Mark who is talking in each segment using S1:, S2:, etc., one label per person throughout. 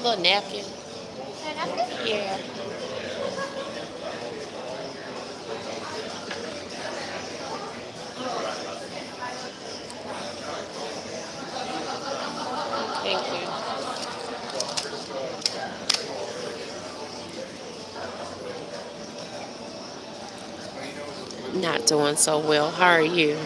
S1: little napkin. Yeah. Thank you. Not doing so well. How are you?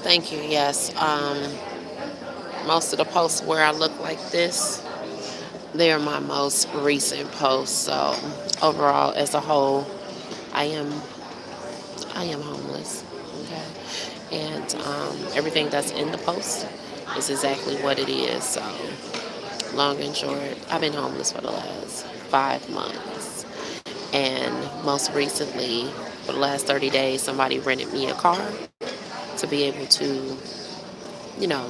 S1: Thank you. Yes. Most of the posts where I look like this, they're my most recent posts. So overall, as a whole, I am I am homeless. Okay, and everything that's in the post is exactly what it is. So long and short, I've been homeless for the last 5 months, and most recently, for the last 30 days, somebody rented me a car to be able to,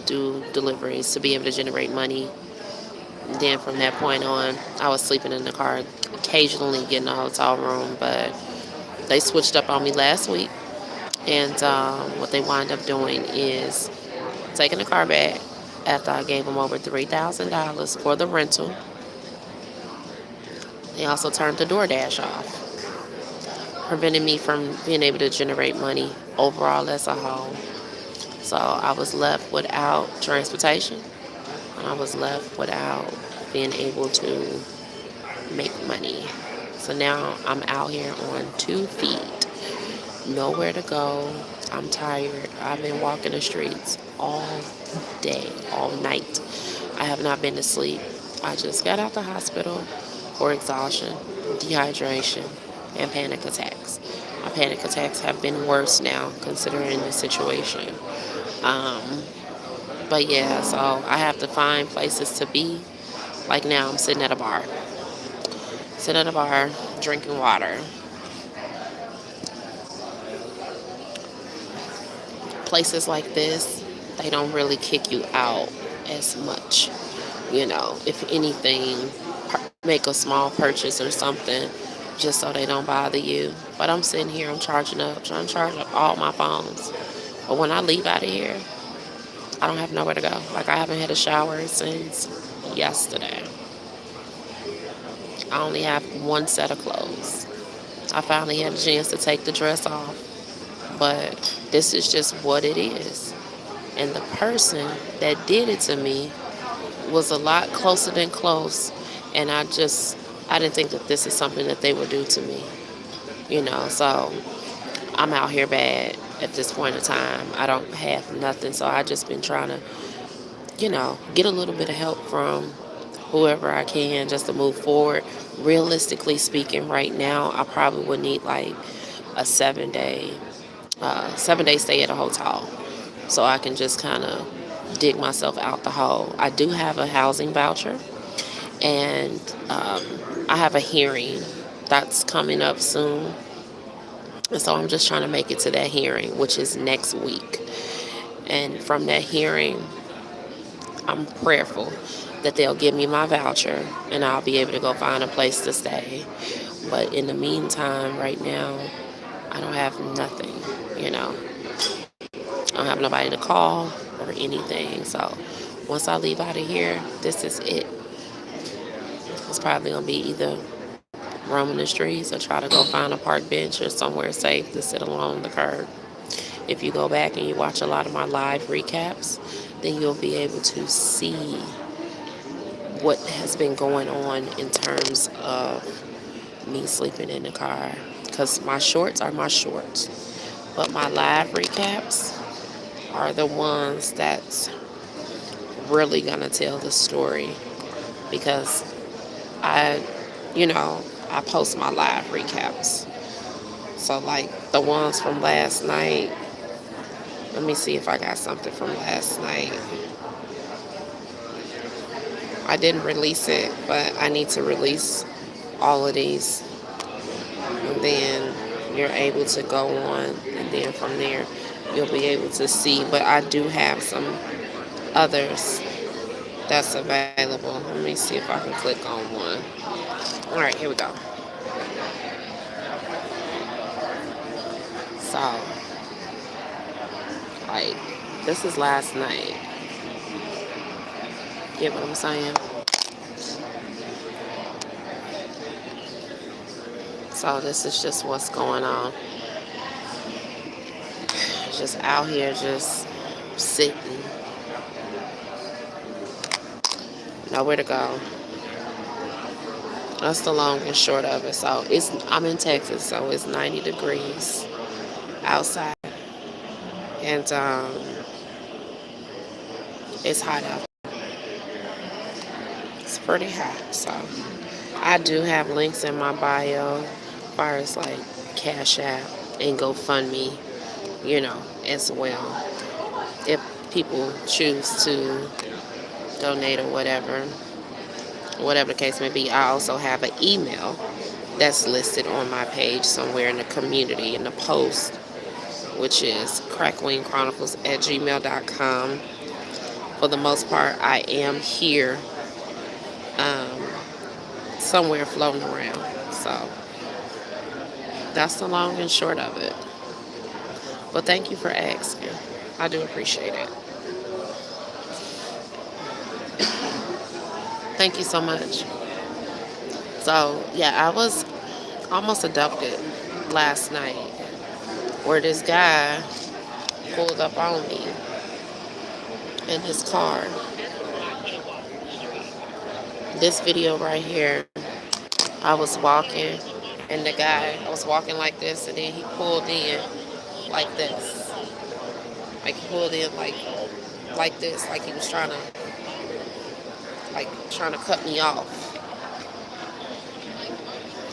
S1: do deliveries, to be able to generate money. Then from that point on, I was sleeping in the car, occasionally getting a hotel room, but they switched up on me last week. And what they wind up doing is taking the car back after I gave them over $3,000 for the rental. They also turned the DoorDash off, preventing me from being able to generate money overall as a whole. So I was left without transportation. I was left without being able to make money. So now I'm out here on 2 feet, nowhere to go. I'm tired. I've been walking the streets all day, all night. I have not been to sleep. I just got out the hospital for exhaustion, dehydration, and panic attacks. My panic attacks have been worse now considering the situation. Um, but yeah, so I have to find places to be. Like now, I'm sitting at a bar, drinking water. Places like this, they don't really kick you out as much. If anything, make a small purchase or something just so they don't bother you. But I'm sitting here, I'm trying to charge up all my phones. But when I leave out of here, I don't have nowhere to go. Like, I haven't had a shower since yesterday. I only have one set of clothes. I finally had a chance to take the dress off, but this is just what it is. And the person that did it to me was a lot closer than close, and I didn't think that this is something that they would do to me. So I'm out here bad at this point in time. I don't have nothing, so I just been trying to, get a little bit of help from whoever I can just to move forward. Realistically speaking, right now I probably would need like a 7 day stay at a hotel so I can just kind of dig myself out the hole. I do have a housing voucher, and I have a hearing that's coming up soon. And so I'm just trying to make it to that hearing, which is next week. And from that hearing, I'm prayerful that they'll give me my voucher and I'll be able to go find a place to stay. But in the meantime, right now, I don't have nothing, you know. I don't have nobody to call or anything. So once I leave out of here, this is it. It's probably going to be either roaming the streets or try to go find a park bench or somewhere safe to sit along the curb. If you go back and you watch a lot of my live recaps, then you'll be able to see what has been going on in terms of me sleeping in the car. Because my shorts are my shorts, but my live recaps are the ones that's really gonna tell the story. Because I, I post my live recaps. So, like the ones from last night, let me see if I got something from last night. I didn't release it, but I need to release all of these. And then you're able to go on. And then from there, you'll be able to see. But I do have some others that's available. Let me see if I can click on one. All right, here we go. So, like, this is last night. Get what I'm saying? So this is just what's going on. Just out here, just sitting. Nowhere to go. That's the long and short of it. So I'm in Texas, so it's 90 degrees outside, and it's hot out. It's pretty hot. So I do have links in my bio, as far as like Cash App and GoFundMe, as well. If people choose to donate or whatever the case may be. I also have an email that's listed on my page somewhere in the community in the post, which is crackqueenchronicles@gmail.com. For the most part, I am here somewhere floating around. So that's the long and short of it. But thank you for asking. I do appreciate it. Thank you so much. So, yeah, I was almost abducted last night where this guy pulled up on me in his car. This video right here, I was walking and I was walking like this, and then he pulled in like this. Like he pulled in like this, like he was trying to cut me off.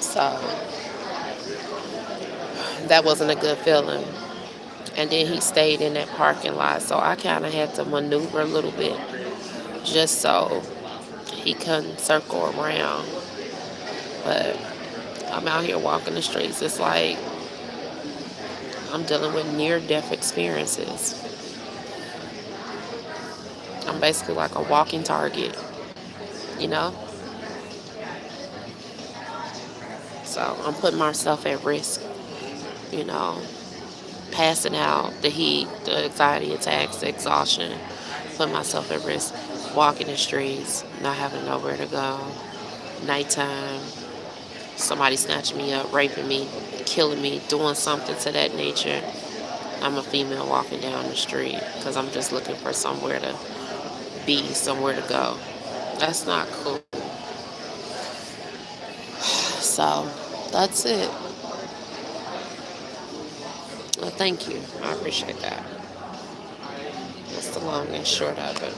S1: So that wasn't a good feeling. And then he stayed in that parking lot, so I kind of had to maneuver a little bit just so he couldn't circle around. But I'm out here walking the streets. It's like I'm dealing with near-death experiences. I'm basically like a walking target, you know? So I'm putting myself at risk, passing out, the heat, the anxiety attacks, the exhaustion, putting myself at risk, walking the streets, not having nowhere to go, nighttime, somebody snatching me up, raping me, killing me, doing something to that nature. I'm a female walking down the street because I'm just looking for somewhere to be, somewhere to go. That's not cool. So that's it. Well, thank you. I appreciate that. That's the long and short of it.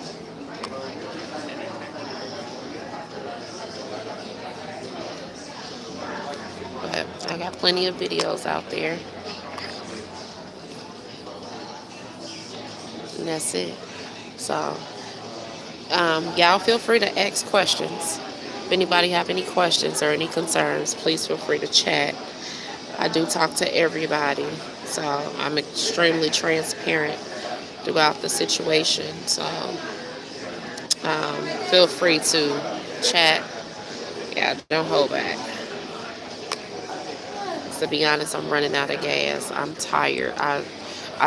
S1: But I got plenty of videos out there. And that's it. So, y'all feel free to ask questions. If anybody have any questions or any concerns, please feel free to chat. I do talk to everybody, so I'm extremely transparent throughout the situation. So feel free to chat. Yeah, don't hold back. To be honest, I'm running out of gas. I'm tired. I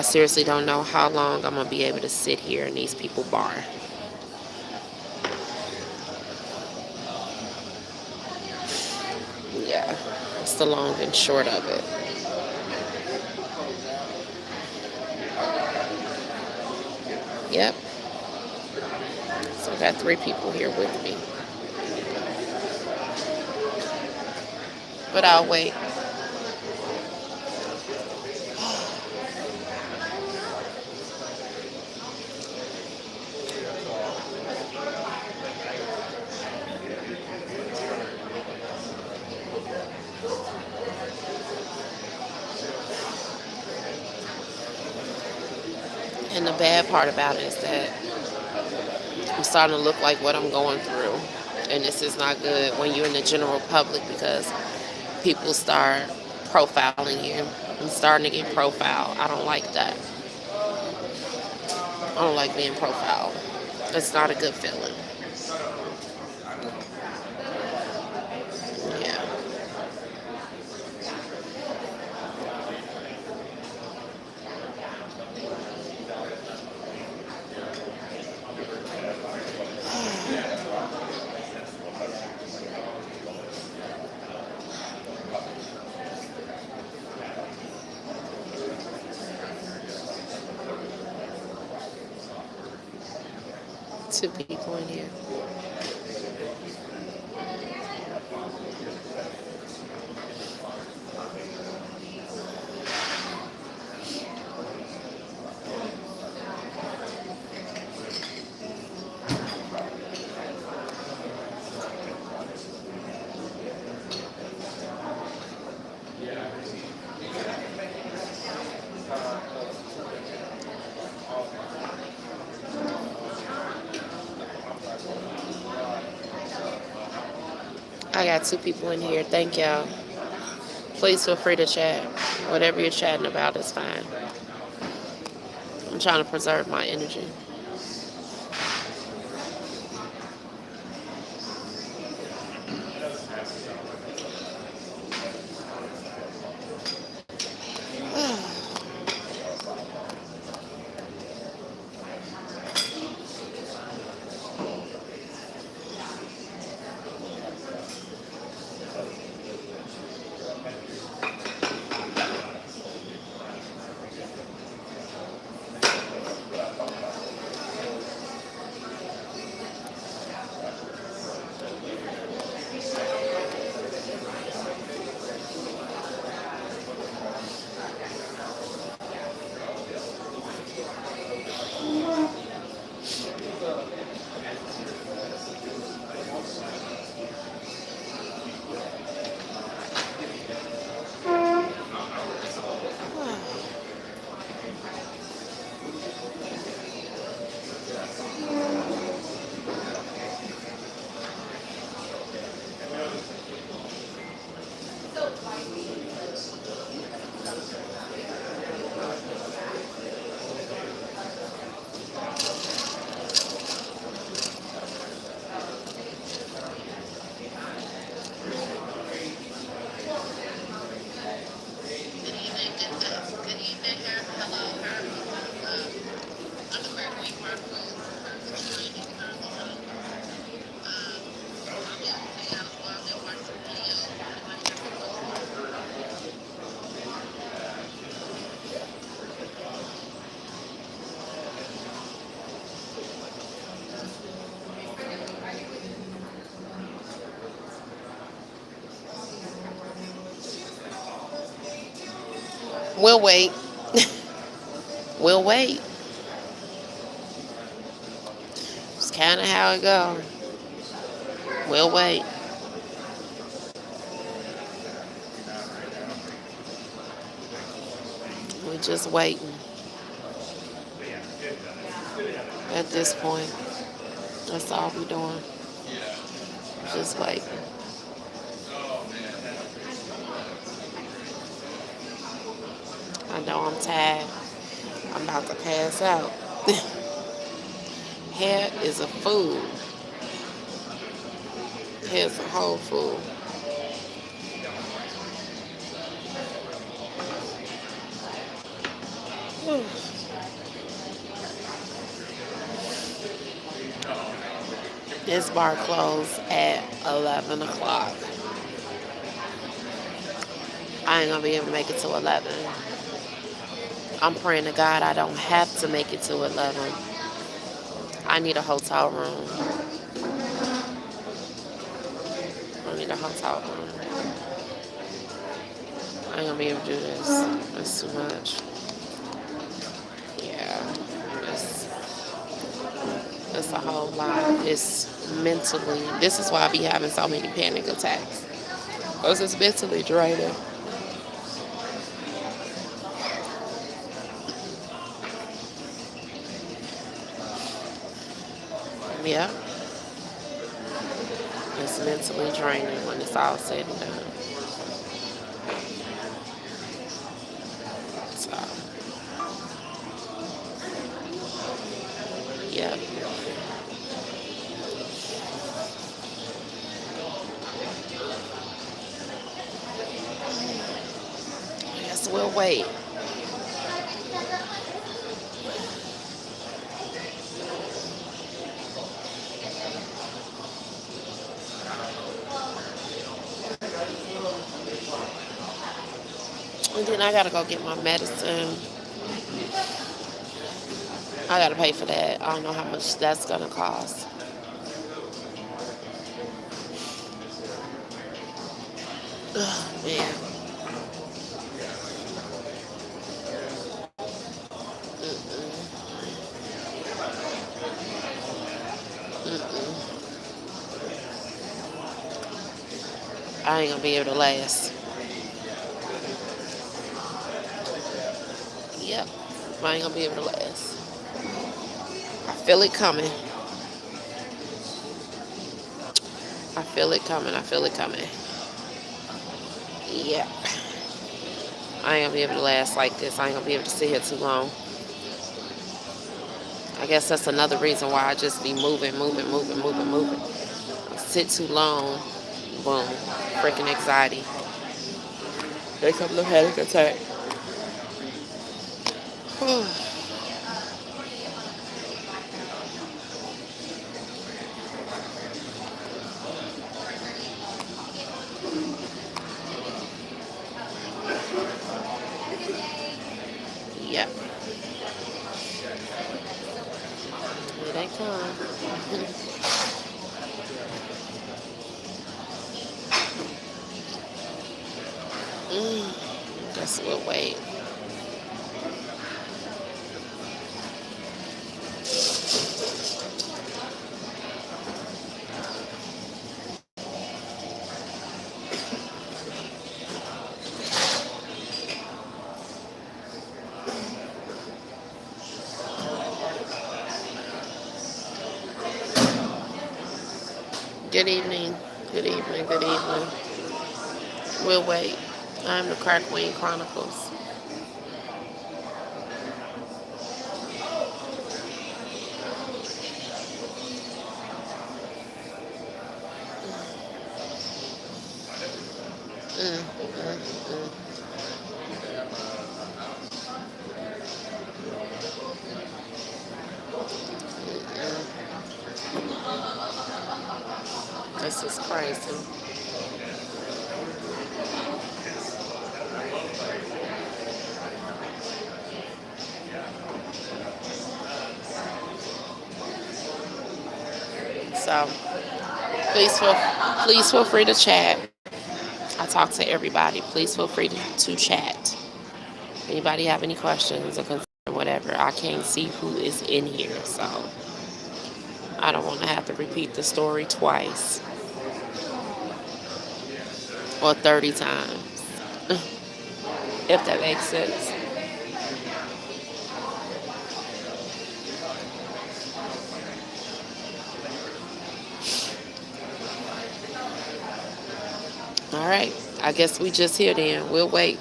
S1: seriously don't know how long I'm going to be able to sit here in these people bar. Yeah, that's the long and short of it. Yep. So I got 3 people here with me. But I'll wait. And the bad part about it is that I'm starting to look like what I'm going through. And this is not good when you're in the general public because people start profiling you. I'm starting to get profiled. I don't like that. I don't like being profiled. It's not a good feeling. Yeah. Two people in here. I got 2 people in here. Thank y'all. Please feel free to chat. Whatever you're chatting about is fine. I'm trying to preserve my energy. We'll wait. We'll wait. It's kind of how it goes. We'll wait. We're just waiting at this point. That's all we're doing. Just waiting. I know I'm tired. I'm about to pass out. Hair is a food. Hair's a whole food. This bar closed at 11 o'clock. I ain't gonna be able to make it to 11. I'm praying to God I don't have to make it to 11. I need a hotel room. I need a hotel room. I ain't gonna be able to do this. That's too much. Yeah. It's, it's a whole lot. It's mentally. This is why I be having so many panic attacks. Because it's mentally draining. Yeah. It's mentally draining when it's all said and done. So, yeah. I guess we'll wait. And then I gotta go get my medicine. I gotta pay for that. I don't know how much that's gonna cost. Oh, man. Mm-mm. Mm-mm. I ain't gonna be able to last. Yep. I ain't gonna be able to last. I feel it coming. I feel it coming. I feel it coming. Yeah. I ain't gonna be able to last like this. I ain't gonna be able to sit here too long. I guess that's another reason why I just be moving, moving, moving, moving, moving. Sit too long, boom, freaking anxiety. They come the panic attack. Yep, here they come. Guess we'll wait. Good evening. Good evening. Good evening. We'll wait. I'm the Crack Queen Chronicles. Mm, mm, mm, mm. This is crazy. So please feel please feel free to chat. I talk to everybody. Please feel free to chat. Anybody have any questions or concerns or whatever? I can't see who is in here, so I don't want to have to repeat the story twice or 30 times, if that makes sense. All right. I guess we just here then. We'll wait.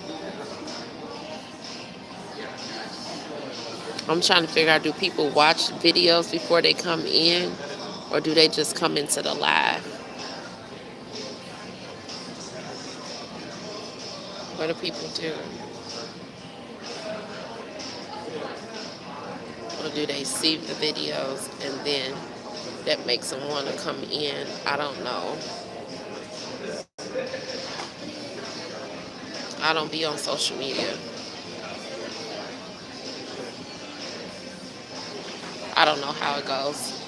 S1: I'm trying to figure out, do people watch videos before they come in, or do they just come into the live? What do people do? Or do they see the videos and then that makes them want to come in? I don't know. I don't be on social media. I don't know how it goes.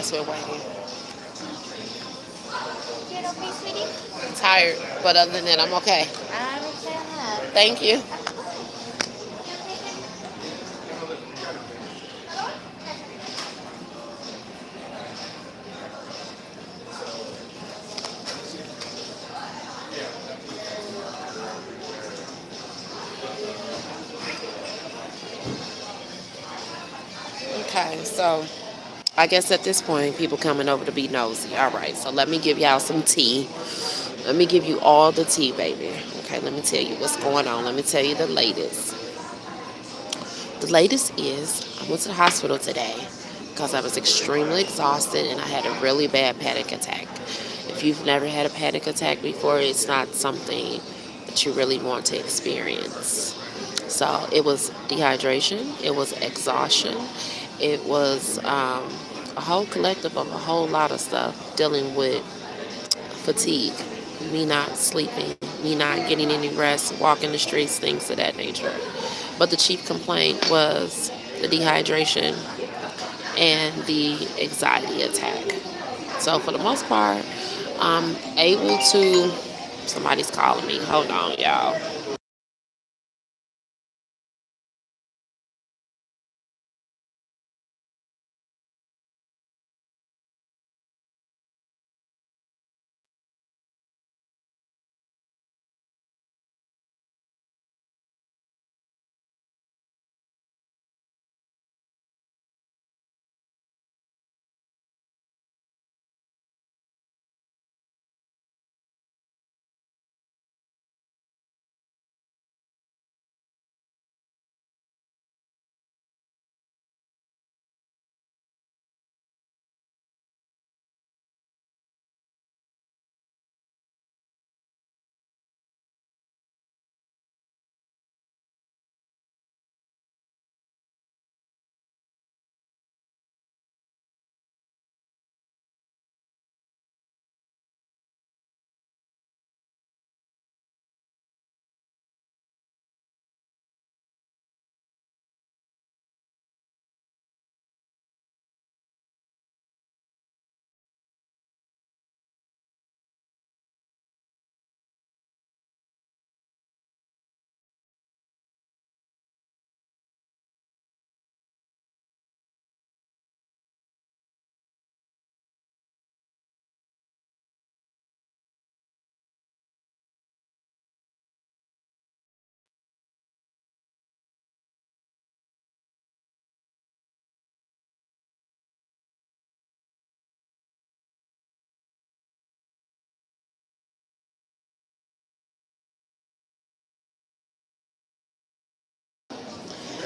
S1: as we're waiting.
S2: You okay, sweetie?
S1: Tired, but other than that, I'm okay.
S2: I understand that.
S1: Thank you. Okay, so I guess at this point, people coming over to be nosy. All right, so let me give y'all some tea. Let me give you all the tea, baby. Okay, let me tell you what's going on. Let me tell you the latest. The latest is I went to the hospital today because I was extremely exhausted and I had a really bad panic attack. If you've never had a panic attack before, it's not something that you really want to experience. So it was dehydration, it was exhaustion, it was a whole collective of a whole lot of stuff dealing with fatigue, me not sleeping, me not getting any rest, walking the streets, things of that nature. But the chief complaint was the dehydration and the anxiety attack. So for the most part, I'm able to. Somebody's calling me. Hold on, y'all.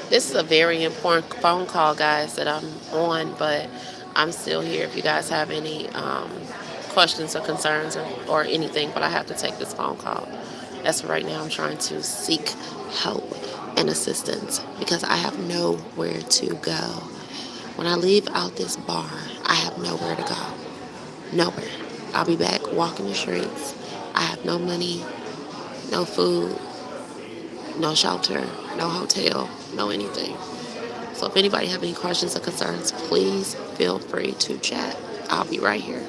S1: This is a very important phone call, guys, that I'm on, but I'm still here if you guys have any questions or concerns or anything, but I have to take this phone call. As for right now, I'm trying to seek help and assistance because I have nowhere to go. When I leave out this bar, I have nowhere to go. Nowhere. I'll be back walking the streets. I have no money, no food, no shelter, no hotel, no anything. So if anybody have any questions or concerns, please feel free to chat. I'll be right here.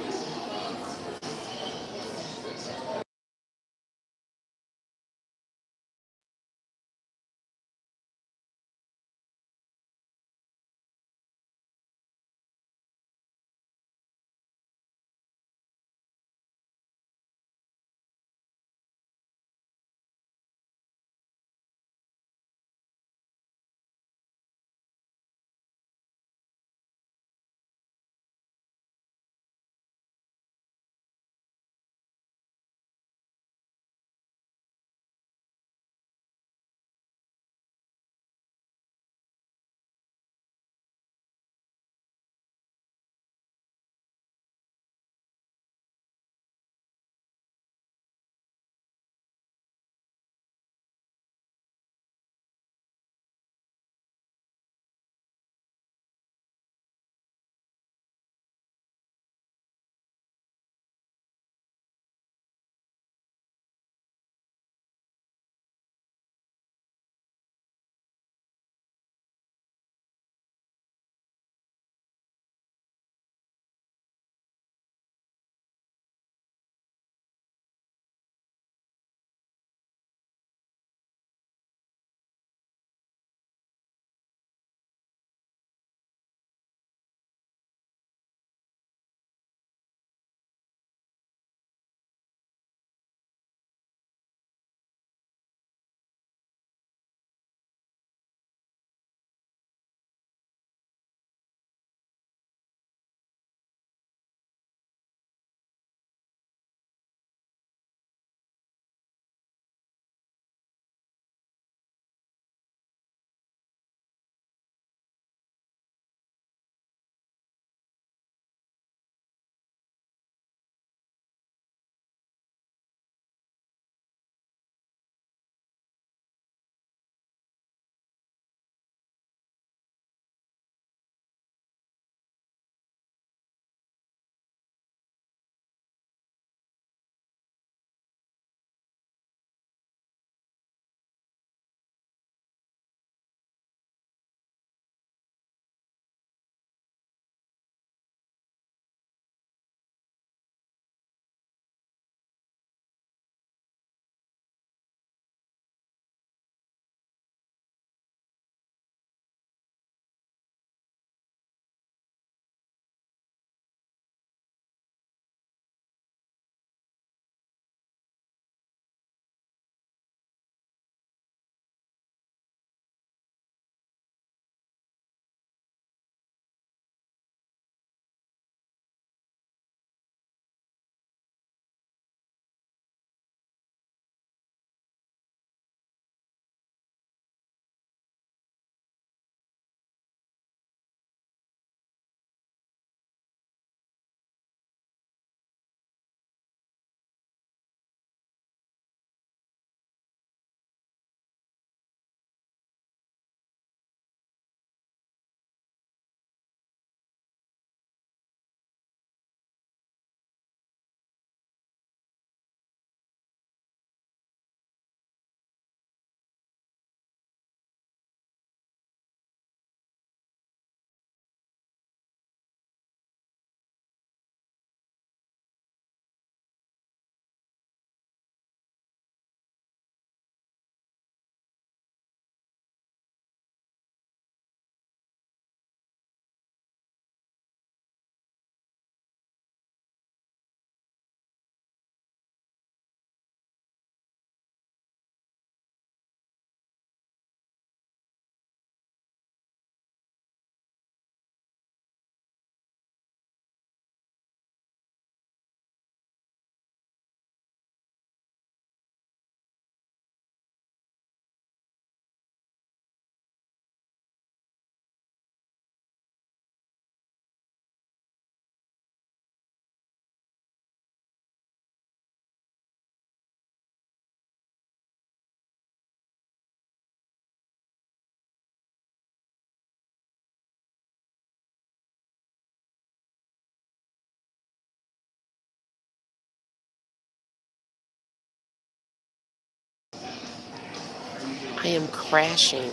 S1: I am crashing.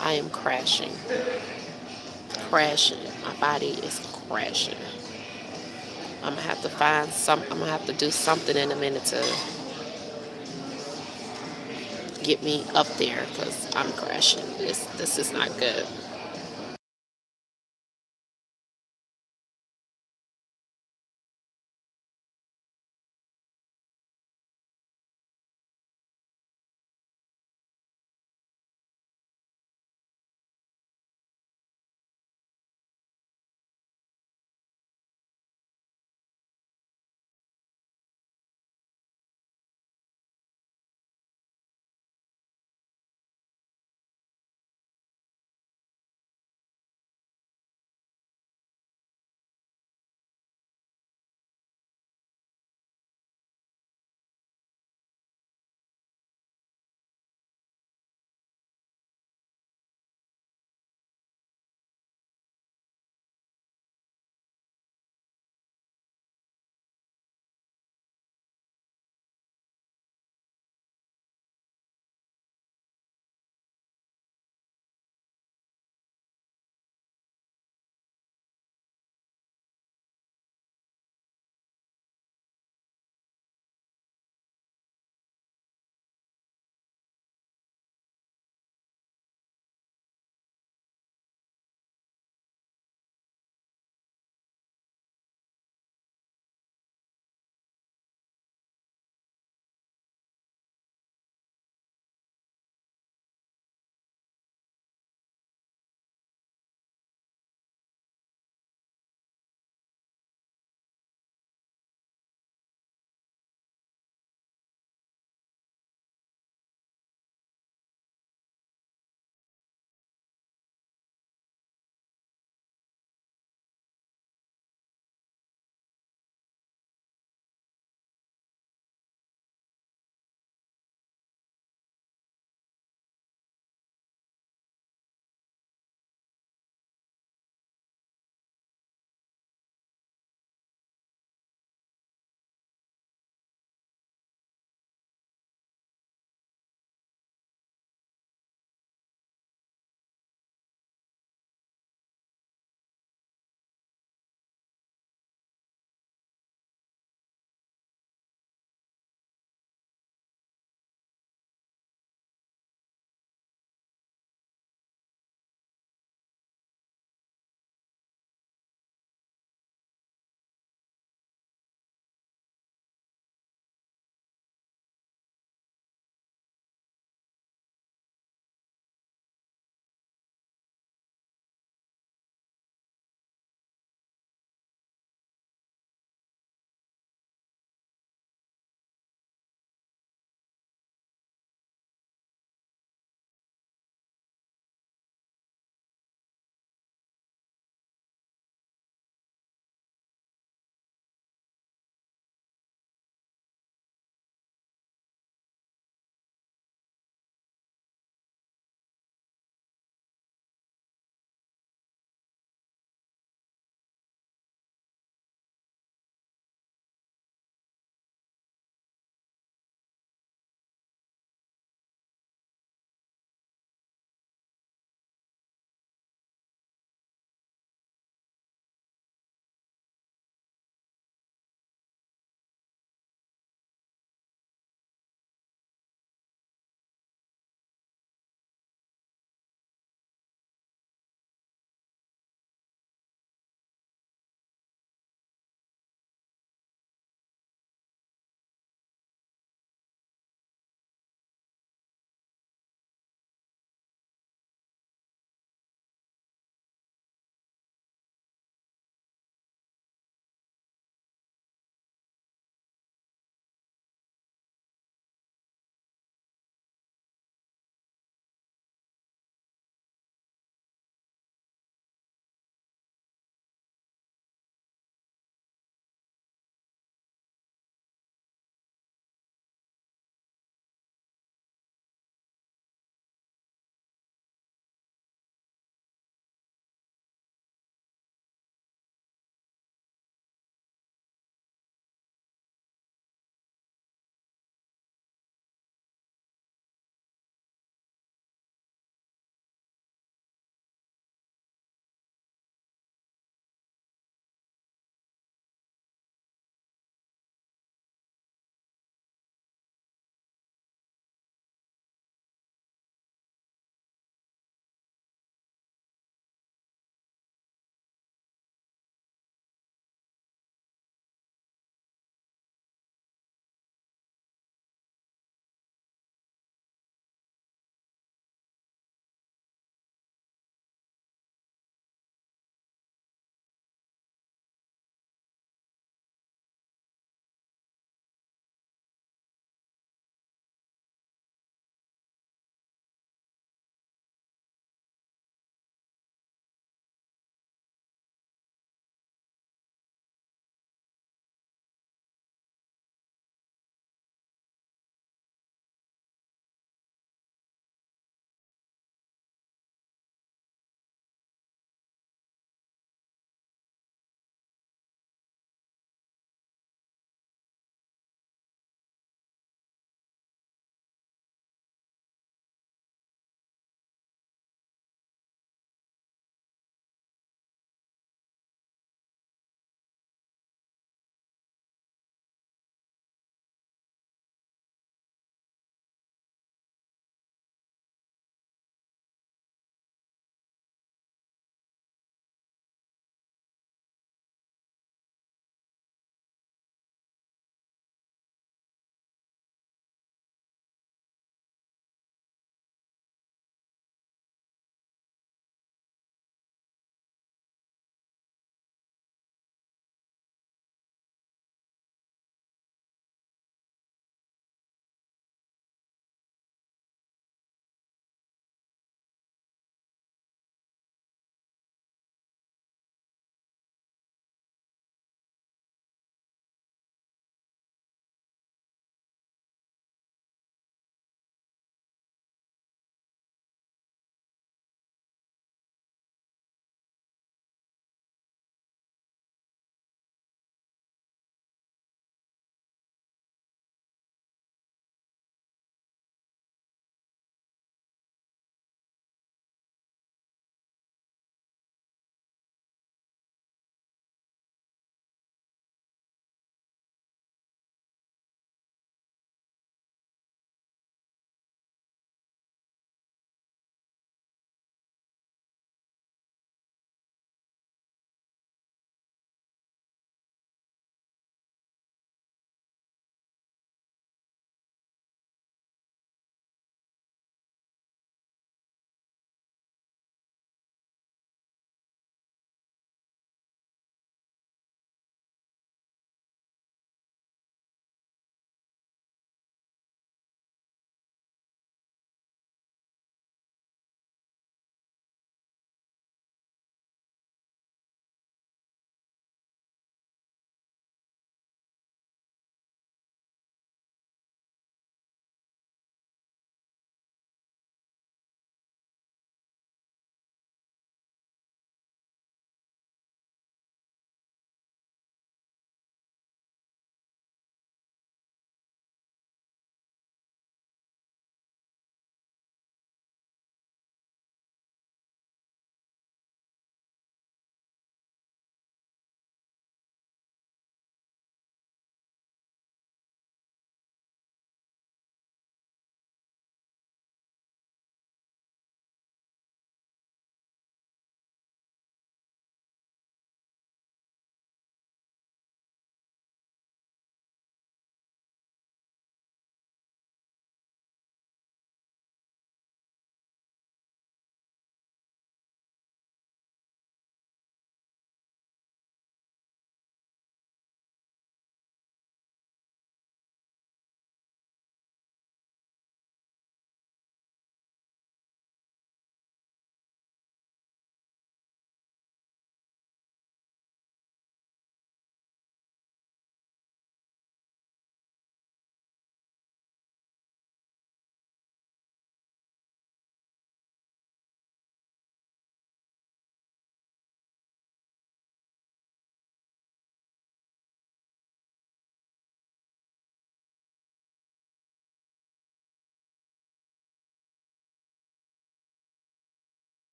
S1: I am crashing. Crashing. My body is crashing. I'm gonna have to find some. I'm gonna have to do something in a minute to get me up there because I'm crashing. This is not good.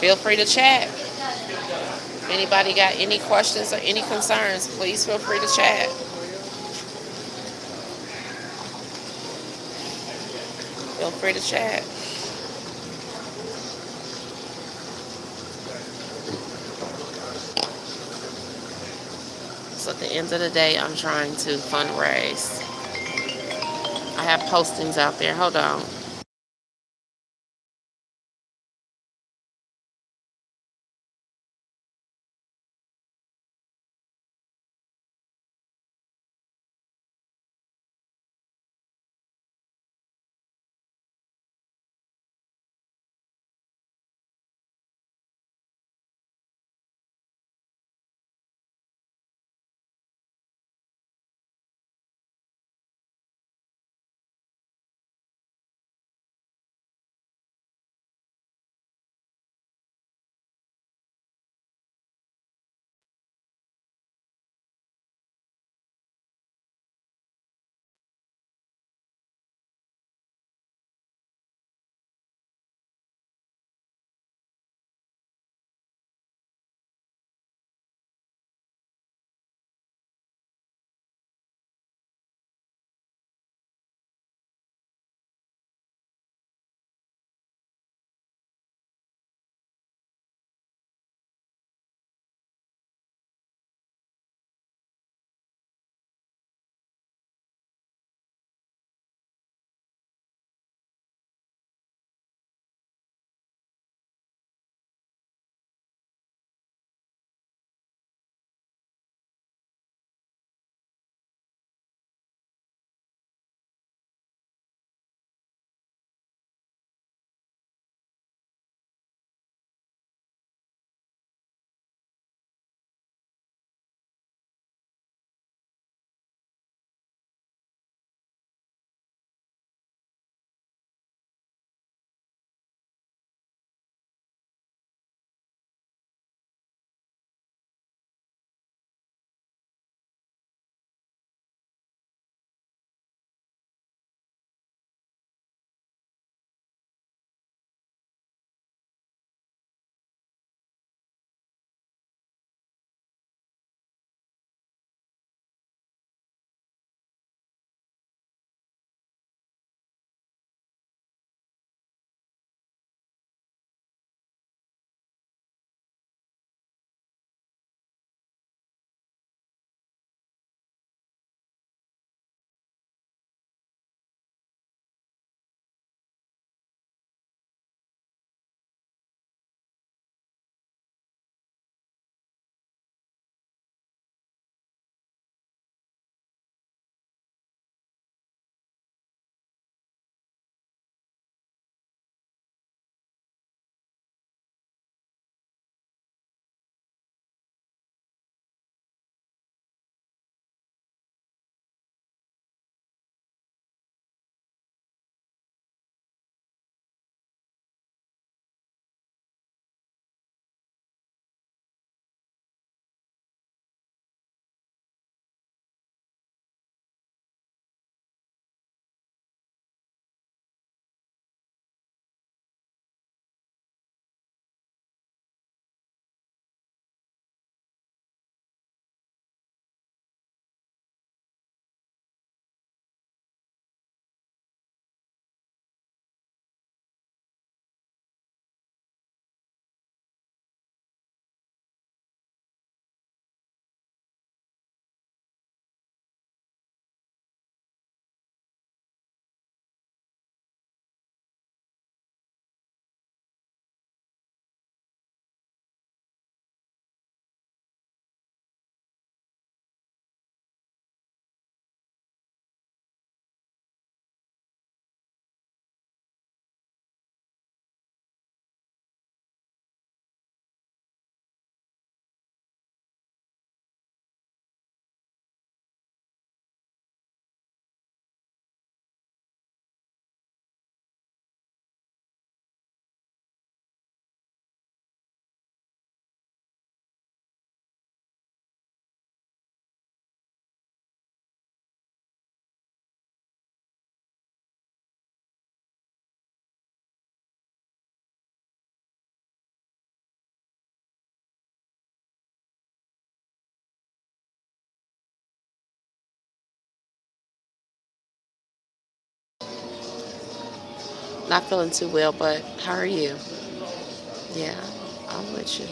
S1: Feel free to chat. If anybody got any questions or any concerns, please feel free to chat. Feel free to chat. So at the end of the day, I'm trying to fundraise. I have postings out there. Hold on. Not feeling too well, but how are you? Yeah, I'm with you.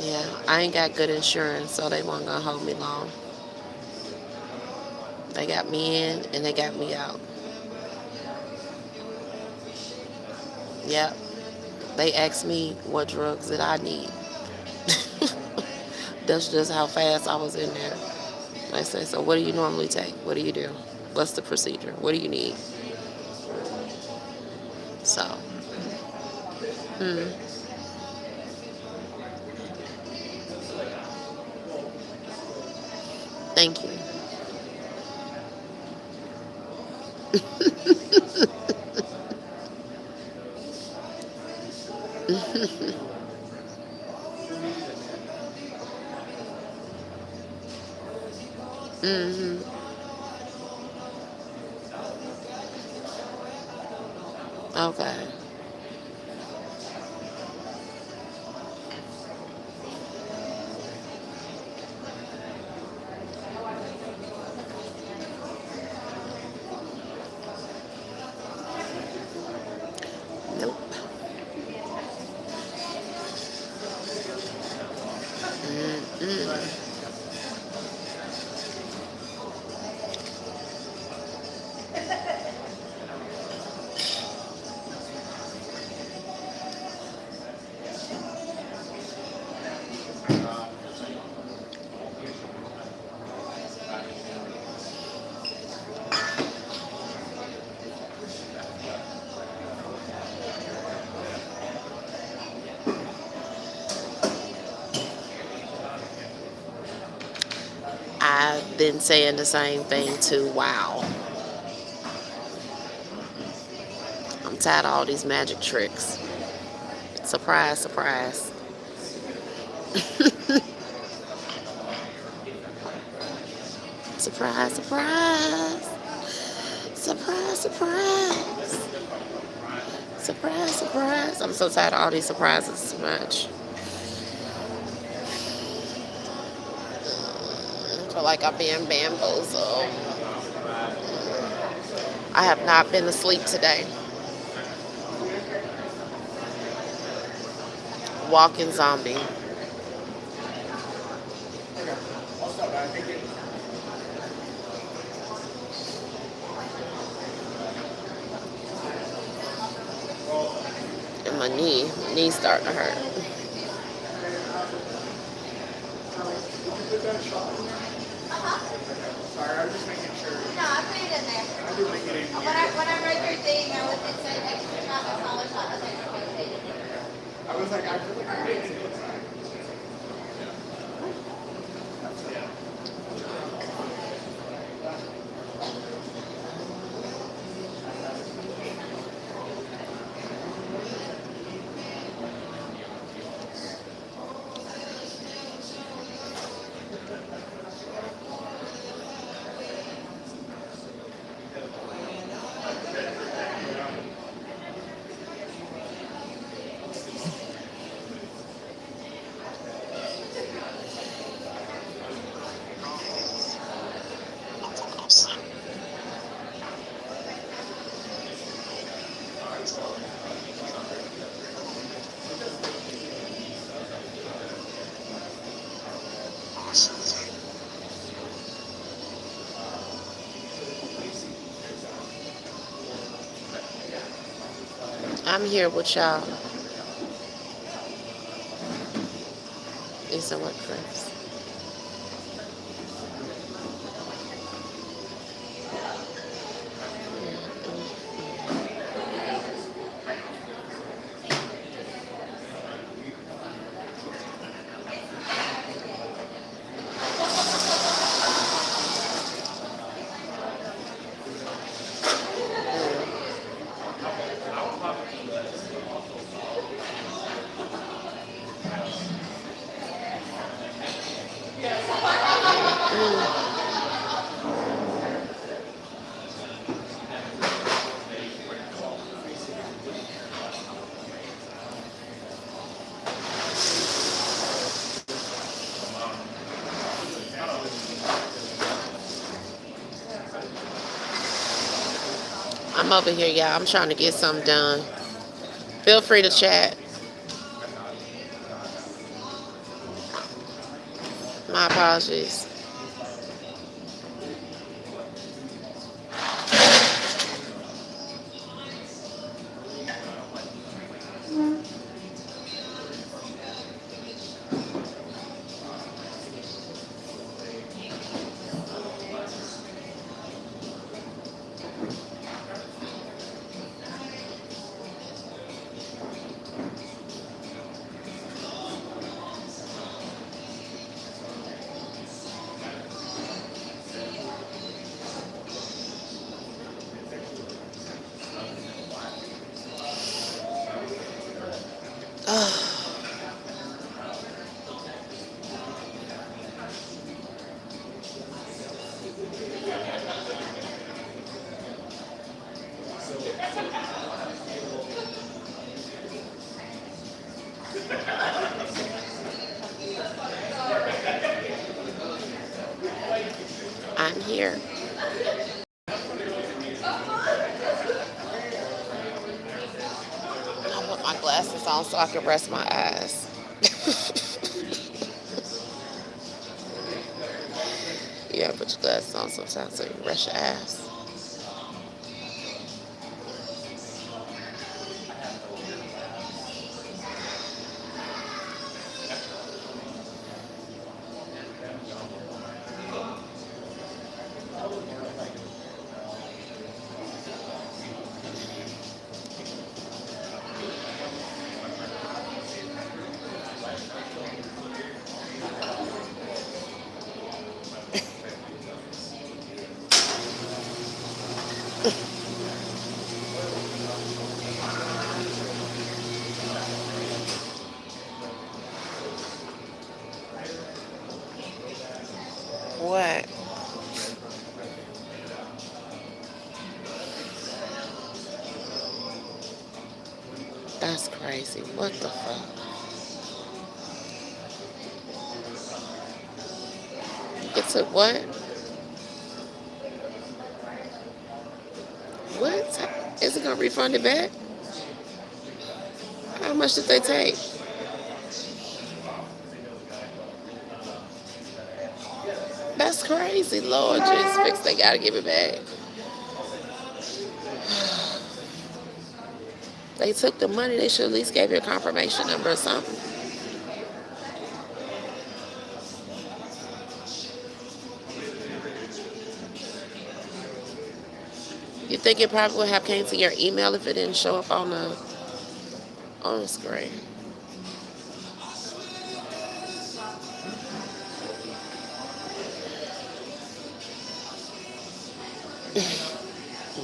S1: Yeah, I ain't got good insurance, so they weren't gonna hold me long. They got me in and they got me out. Yep. They asked me what drugs that I need. That's just how fast I was in there. I say, so what do you normally take? What do you do? What's the procedure? What do you need? So, mm, thank you. Hmm. Okay. Nope. Mm-mm. I've been saying the same thing too. Wow. I'm tired of all these magic tricks. Surprise, surprise. Surprise, surprise. Surprise, surprise. Surprise, surprise. I'm so tired of all these surprises too much. I feel like I'm being bamboozled. I have not been asleep today. Walking zombie. And my knee's starting to hurt.
S2: Sorry, I was just making sure. No, I put it in there. I did make it in. When I wrote your thing, I was it said extra shot, a smaller shot. Okay,
S3: I was like, I feel like I made it.
S1: I'm here with y'all. Is that what, Chris? I'm over here, y'all. I'm trying to get something done. Feel free to chat. My apologies. I'm here. I put my glasses on so I can rest my eyes. Yeah, put your glasses on sometimes so you can rest your eyes. What? That's crazy. What the fuck? It took what? What? Is it gonna refund it back? How much did they take? That's crazy. Lord Jesus, fix. They gotta give it back. They took the money. They should at least gave you a confirmation number or something. You think it probably would have came to your email if it didn't show up on the screen?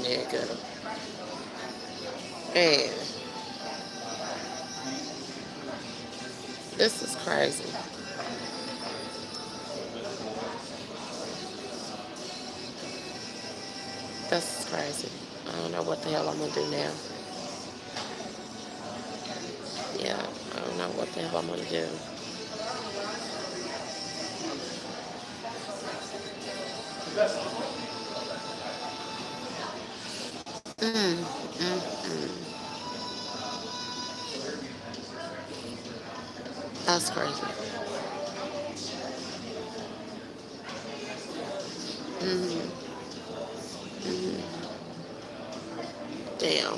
S1: Nigga. Man, this is crazy. This is crazy. I don't know what the hell I'm gonna do now. Yeah, I don't know what the hell I'm gonna do. Mm, mm, mm. That's crazy. Mm, mm. Damn.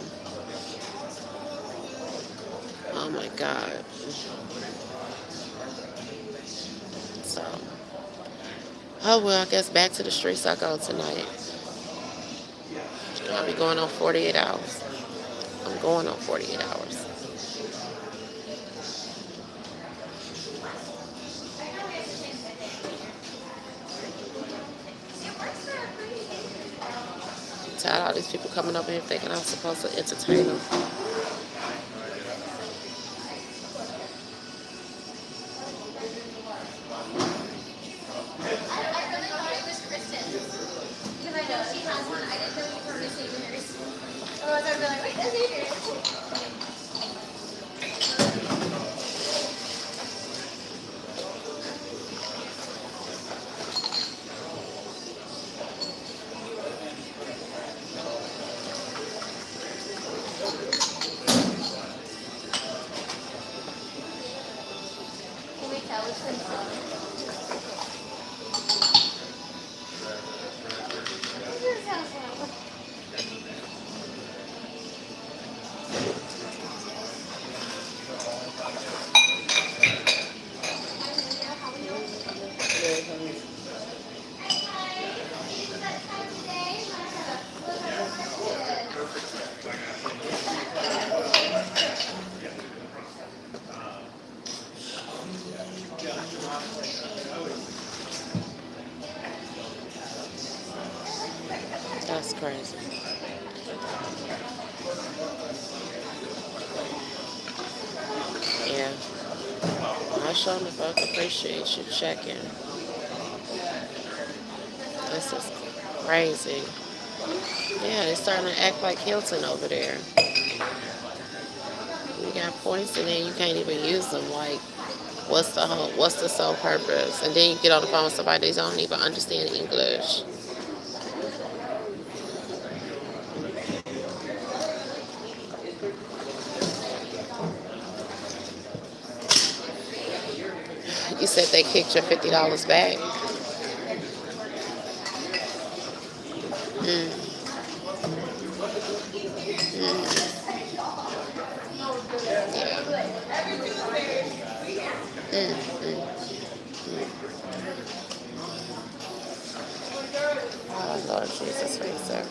S1: Oh my God. So, oh well, I guess back to the streets I go tonight. I'll be going on 48 hours. I'm going on 48 hours. Tired of all these people coming up here thinking I'm supposed to entertain them.
S2: I really thought it was Kristen. Because I know she has one. I didn't know you were missing yours. Otherwise, I'd be like, wait, that's yours.
S1: That's crazy. Yeah. I sure the fuck appreciate you checking. This is crazy. Yeah, they're starting to act like Hilton over there. You got points and then you can't even use them. Like, what's the sole purpose? And then you get on the phone with somebody that don't even understand English. You said they kicked your $50 back. Mm, mm, yeah. Mm, mm, oh, Lord Jesus, Racer.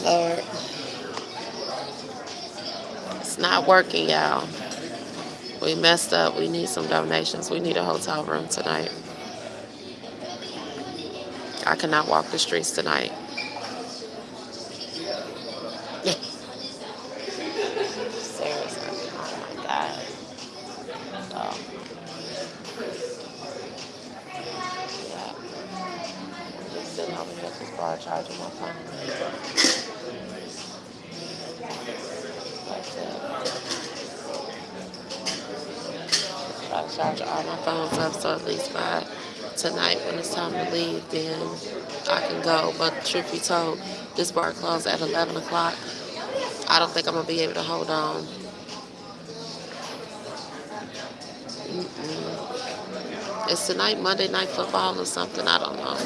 S1: Lord, it's not working, y'all. We messed up. We need some donations. We need a hotel room tonight. I cannot walk the streets tonight. Seriously. Oh my God. So, yeah. I'm just sitting over here at this bar charging my phone. That's it. Try to charge all my phones up so at least by tonight when it's time to leave, then I can go. But truth be told, this bar closed at 11 o'clock. I don't think I'm going to be able to hold on. Mm-mm. Is tonight Monday Night Football or something? I don't know.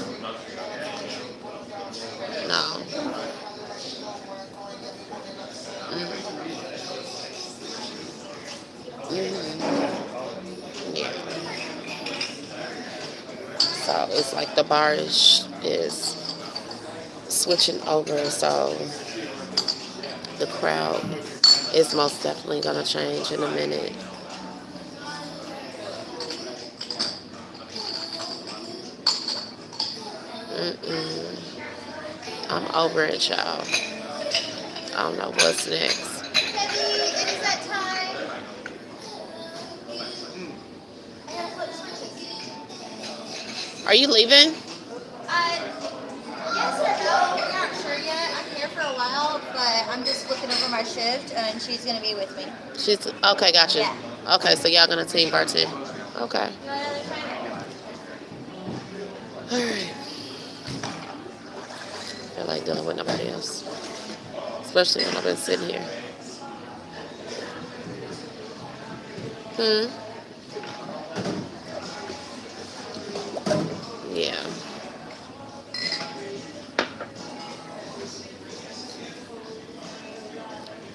S1: No. Mm. Mm. Yeah. So it's like the bar is switching over. So the crowd is most definitely going to change in a minute. Mm-mm. I'm over it, y'all. I don't know what's next.
S2: Kenny, it is that time. I gotta flip switches.
S1: Are you leaving?
S2: Yes or no? We're not sure yet. I'm here for a while, but I'm just looking over my shift, and she's gonna be with me.
S1: She's okay. Gotcha.
S2: Yeah.
S1: Okay, so y'all gonna team bartend. Okay.
S2: You want another time?
S1: All right. I feel like dealing with nobody else, especially when I've been sitting here. Hmm. Yeah.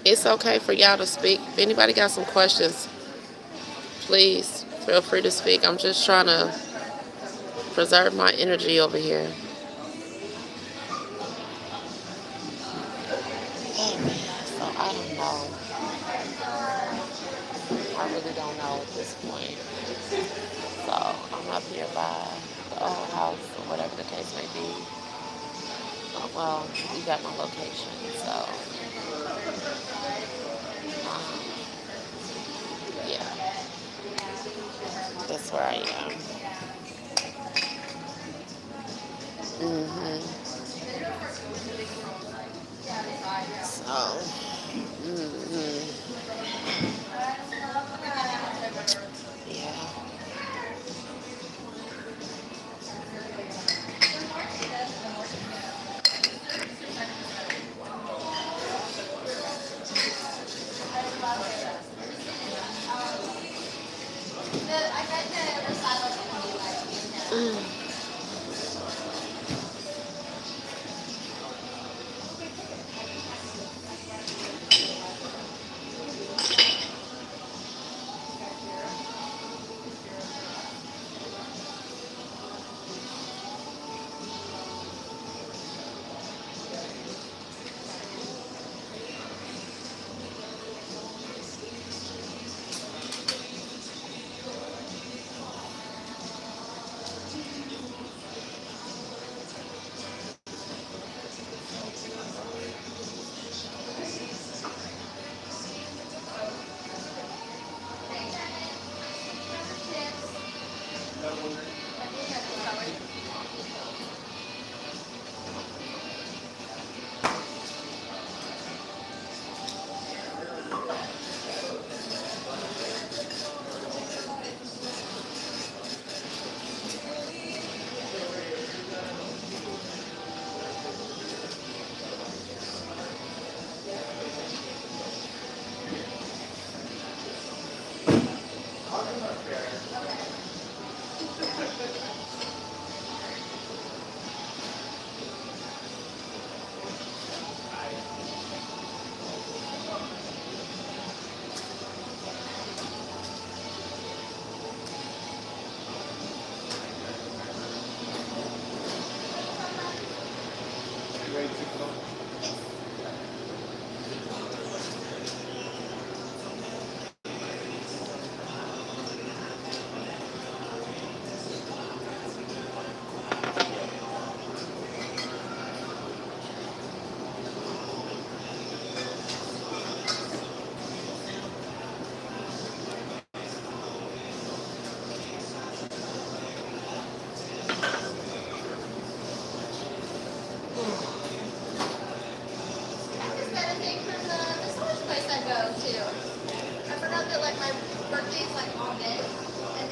S1: It's okay for y'all to speak. If anybody got some questions, please feel free to speak. I'm just trying to preserve my energy over here. Oh man, so I don't know. I really don't know at this point. So I'm up here by the old house or whatever the case may be. Well, you got my location, so yeah, that's where I am. Mhm. So, mhm. Yeah.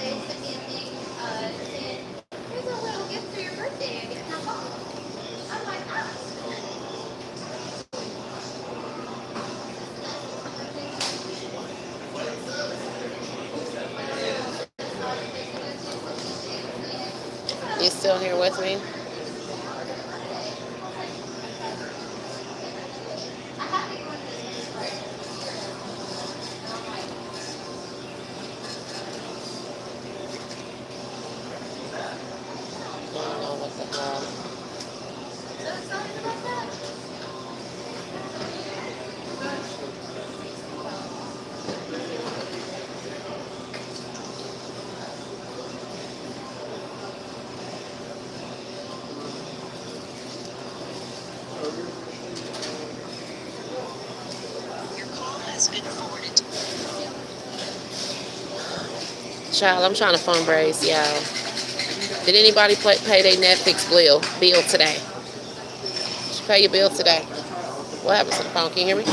S2: they sent me a thing saying, here's a little gift for your birthday. I get half off. I'm like, ah.
S1: You still here with me? I don't know what the hell. Child, I'm trying to fundraise, y'all. Did anybody pay their Netflix bill today? Did you pay your bill today? What happened to the phone? Can you hear me?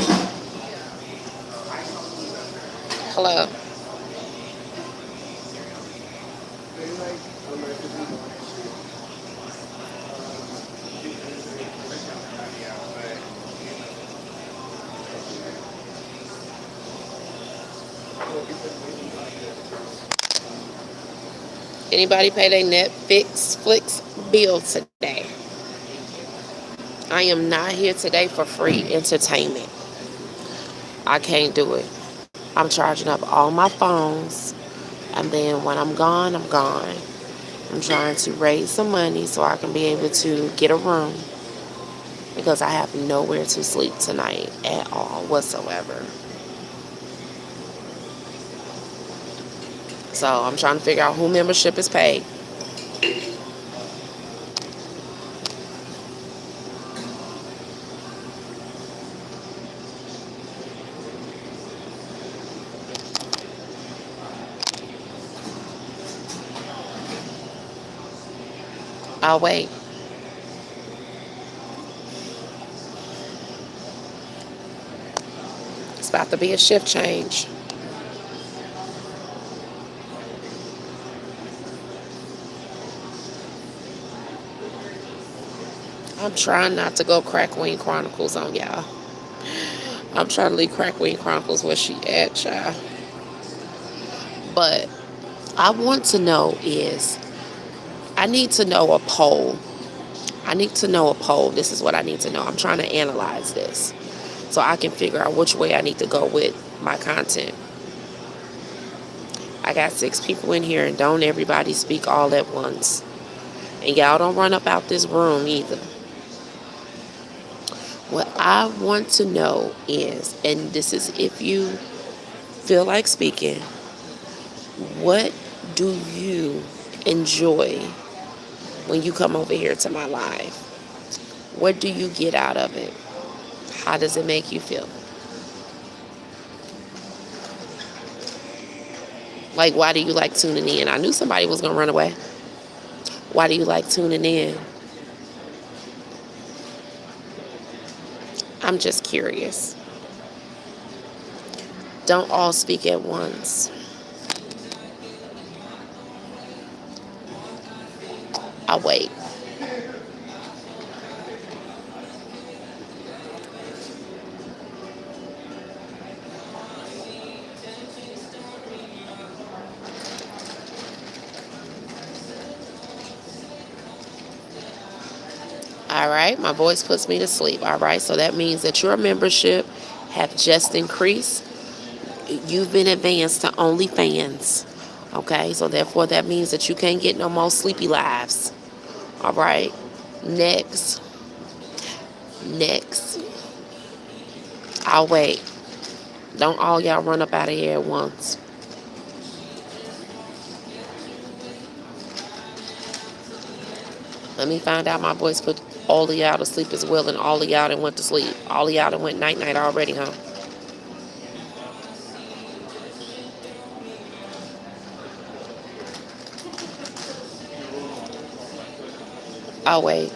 S1: Hello? Anybody pay their Netflix bill today? I am not here today for free entertainment. I can't do it. I'm charging up all my phones, and then when I'm gone, I'm gone. I'm trying to raise some money so I can be able to get a room because I have nowhere to sleep tonight at all whatsoever. So I'm trying to figure out who membership is paid. I'll wait. It's about to be a shift change. I'm trying not to go Crack Queen Chronicles on y'all. I'm trying to leave Crack Queen Chronicles where she at, y'all. But I want to know is, I need to know a poll. I need to know a poll. This is what I need to know. I'm trying to analyze this so I can figure out which way I need to go with my content. I got 6 people in here and don't everybody speak all at once. And y'all don't run up out this room either. What I want to know is, and this is if you feel like speaking, what do you enjoy when you come over here to my live? What do you get out of it? How does it make you feel? Like, why do you like tuning in? I knew somebody was going to run away. Why do you like tuning in? I'm just curious. Don't all speak at once. I'll wait. All right, my voice puts me to sleep. All right, so that means that your membership have just increased. You've been advanced to OnlyFans. Okay, so therefore that means that you can't get no more sleepy lives. All right, next. I'll wait. Don't all y'all run up out of here at once. Let me find out my voice put all of y'all to sleep as well, and all of y'all that went to sleep. All of y'all that went night-night already, huh? I'll wait.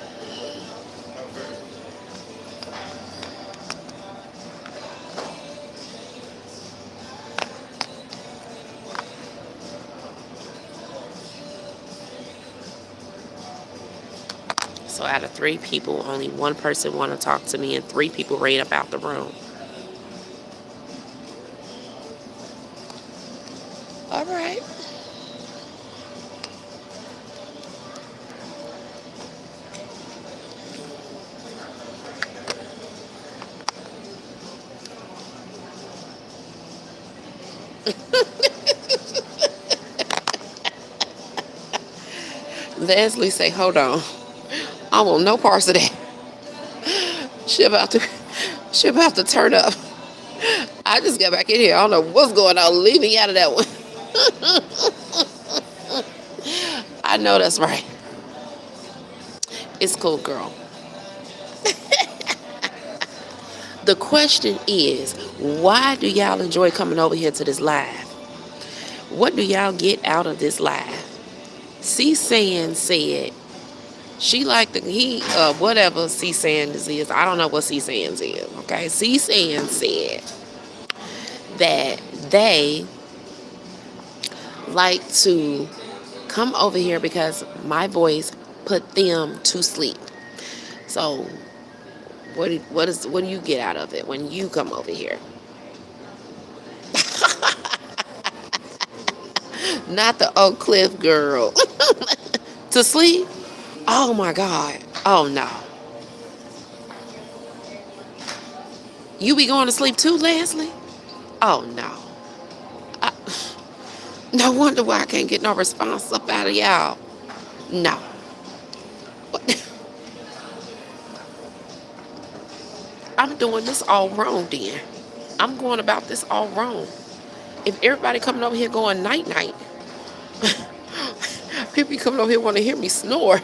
S1: So out of 3 people, only one person want to talk to me, and 3 people ran up out the room. All right. Leslie say, hold on. I want no parts of that. She about to she about to turn up. I just got back in here. I don't know what's going on. Leave me out of that one. I know that's right. It's cool, girl. The question is, why do y'all enjoy coming over here to this live? What do y'all get out of this live? C Sands said she liked whatever C Sands is. I don't know what C Sands is. Okay, C Sands said that they like to come over here because my voice put them to sleep. So what do you get out of it when you come over here? Not the Oak Cliff girl. To sleep? Oh my God. Oh no. You be going to sleep too, Leslie? Oh no. I, no wonder why I can't get no response up out of y'all. No. I'm doing this all wrong then. I'm going about this all wrong. If everybody coming over here going night night, people be coming over here want to hear me snore.